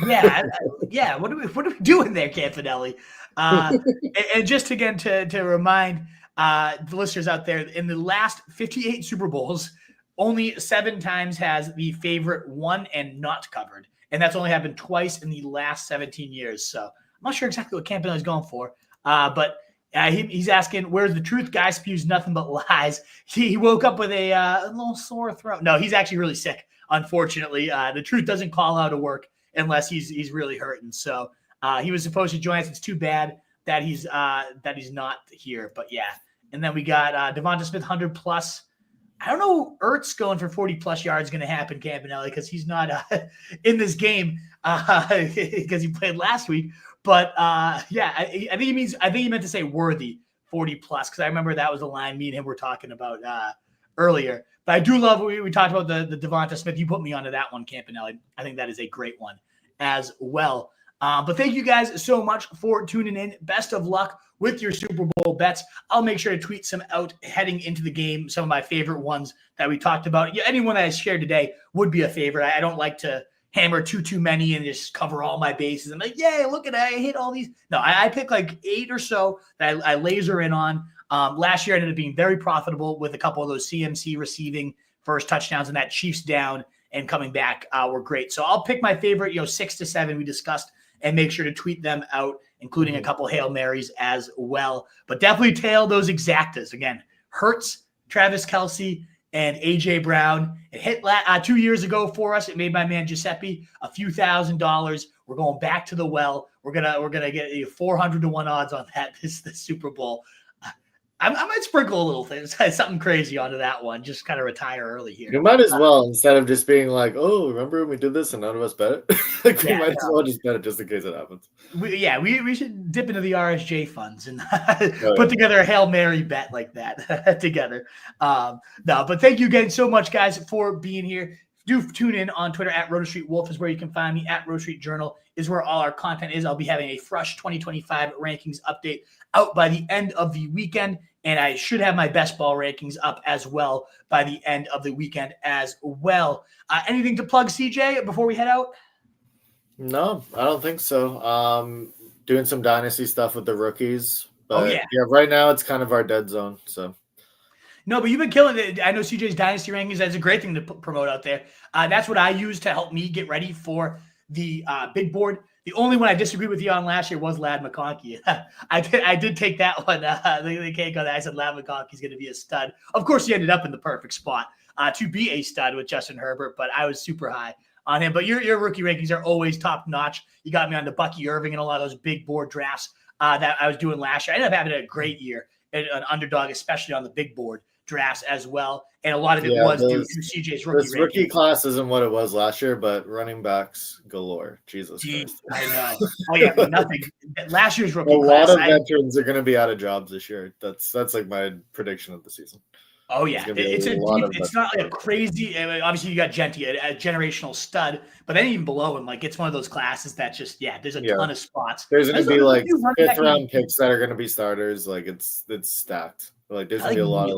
Yeah. What are we doing there, Campanelli? And just again to remind the listeners out there, in the last 58 Super Bowls, only 7 times has the favorite won and not covered, and that's only happened twice in the last 17 years. So I'm not sure exactly what Campanelli's going for, but he's asking, where's the truth? Guy spews nothing but lies. He woke up with a little sore throat. No, he's actually really sick. Unfortunately, the truth doesn't call out of work unless he's really hurting. So he was supposed to join us. It's too bad that he's not here. But yeah, and then we got Devonta Smith 100+. I don't know. Ertz going for 40+ yards going to happen, Campanelli, because he's not in this game because he played last week. But yeah, I think he meant to say worthy 40+, because I remember that was the line me and him were talking about earlier. But I do love we talked about the Devonta Smith. You put me onto that one, Campanelli. I think that is a great one as well. But thank you guys so much for tuning in. Best of luck with your Super Bowl bets. I'll make sure to tweet some out heading into the game, some of my favorite ones that we talked about. Yeah, anyone that I shared today would be a favorite. I don't like to hammer too many and just cover all my bases. I'm like, yay, look at it, I hit all these. No, I pick 8 or so that I laser in on. Last year I ended up being very profitable with a couple of those CMC receiving first touchdowns, and that Chiefs down and coming back were great. So I'll pick my favorite, 6 to 7 we discussed, and make sure to tweet them out, including a couple Hail Marys as well. But definitely tail those exactas. Again, Hurts, Travis Kelce, and A.J. Brown. It hit 2 years ago for us. It made my man Giuseppe a few $1,000s. We're going back to the well. We're gonna get 400 to 1 odds on that this Super Bowl. I might sprinkle a little thing, something crazy onto that one. Just kind of retire early here. You might as well, instead of just being like, "Oh, remember when we did this and none of us bet it?" Like we might as well just bet it just in case it happens. We should dip into the RSJ funds and put together a Hail Mary bet like that together. No, but thank you again so much, guys, for being here. Do tune in on Twitter at Roto Street Wolf is where you can find me. At Roto Street Journal is where all our content is. I'll be having a fresh 2025 rankings update out by the end of the weekend, and I should have my best ball rankings up as well by the end of the weekend as well. Anything to plug, CJ, before we head out? No, I don't think so. Doing some dynasty stuff with the rookies. But yeah, right now it's kind of our dead zone. So. No, but you've been killing it. I know CJ's Dynasty Rankings. That's a great thing to promote out there. That's what I use to help me get ready for the big board. The only one I disagreed with you on last year was Ladd McConkey. I did take that one. The cake on that. I said Ladd McConkey's going to be a stud. Of course, he ended up in the perfect spot to be a stud with Justin Herbert, but I was super high on him. But your rookie rankings are always top notch. You got me on to Bucky Irving and a lot of those big board drafts that I was doing last year. I ended up having a great year, an underdog, especially on the big board drafts as well, and a lot of it was due to CJ's rookie class isn't what it was last year, but running backs galore. Jesus Christ. I know. Oh yeah, but nothing. Last year's rookie class. A lot of veterans are going to be out of jobs this year. That's like my prediction of the season. Oh yeah, it's not like a crazy. Obviously, you got Genty, a generational stud, but then even below him, like it's one of those classes that just there's a ton of spots. There's going to be like 5th round picks that are going to be starters. Like it's stacked. Like there's gonna be a lot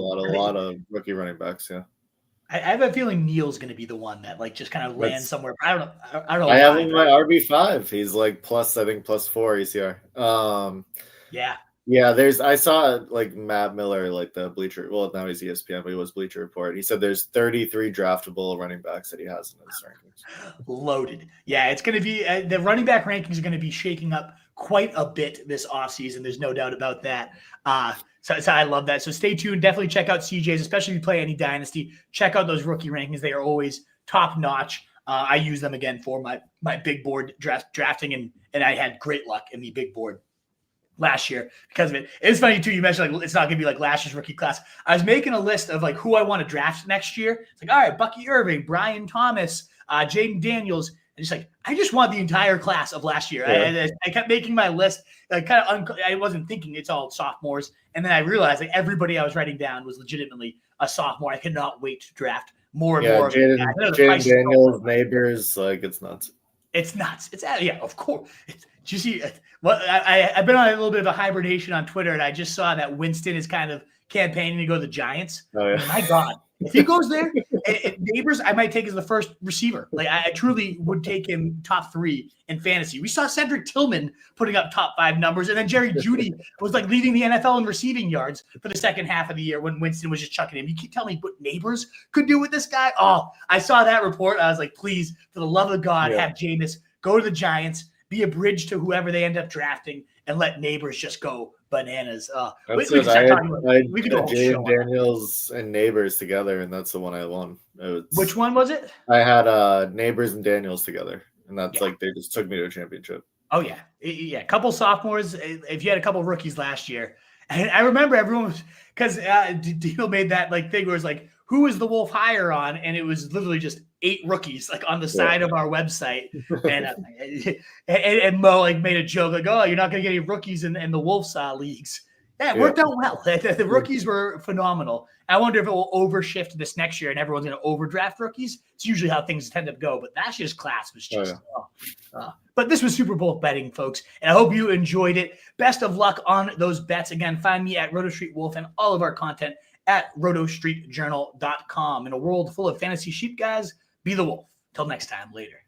of rookie running backs. Yeah, I have a feeling Neal's gonna be the one that like just kind of lands somewhere. I don't know. I have him in my RB5. He's like +4 ECR. Yeah. I saw like Matt Miller, like the Bleacher. Well, now he's ESPN, but he was Bleacher Report. He said there's 33 draftable running backs that he has in his rankings. Loaded. Yeah, it's gonna be the running back rankings are gonna be shaking up quite a bit this offseason. There's no doubt about that. So I love that. So stay tuned. Definitely check out CJ's, especially if you play any dynasty. Check out those rookie rankings. They are always top notch. I use them again for my big board drafting, and I had great luck in the big board last year because of it. It's funny too. You mentioned like it's not gonna be like last year's rookie class. I was making a list of like who I want to draft next year. It's like, all right, Bucky Irving, Brian Thomas, Jaden Daniels. I just want the entire class of last year. Yeah. I kept making my list. I wasn't thinking it's all sophomores. And then I realized like everybody I was writing down was legitimately a sophomore. I could not wait to draft more and more. Jaden Daniels, Neighbors, like it's nuts. It's nuts. It's of course. Do you see? Well, I've been on a little bit of a hibernation on Twitter, and I just saw that Winston is kind of campaigning to go to the Giants. Oh, yeah. My God. If he goes there, Neighbors, I might take as the first receiver. Like I truly would take him top 3 in fantasy. We saw Cedric Tillman putting up top 5 numbers, and then Jerry Jeudy was like leading the NFL in receiving yards for the second half of the year when Winston was just chucking him. You keep telling me what Neighbors could do with this guy? Oh, I saw that report. I was like, please, for the love of God, have Jameis go to the Giants, be a bridge to whoever they end up drafting, and let Neighbors just go bananas. We could do Jaden Daniels and Neighbors together, and that's the one I won. Which one was it? I had Neighbors and Daniels together, and that's like they just took me to a championship. Oh yeah, a couple sophomores. If you had a couple rookies last year, and I remember everyone was because Deal made that like thing where it's like, who is the Wolf higher on, and it was literally just 8 rookies like on the side of our website, and Mo like made a joke like, "Oh, you're not going to get any rookies in the Wolves leagues." Yeah, it worked out well. The rookies were phenomenal. I wonder if it will overshift this next year and everyone's going to overdraft rookies. It's usually how things tend to go, but last year's class was just. But this was Super Bowl betting, folks, and I hope you enjoyed it. Best of luck on those bets. Again, find me at Roto Street Wolf and all of our content at rotostreetjournal.com. In a world full of fantasy sheep guys, be the wolf. Till next time, later.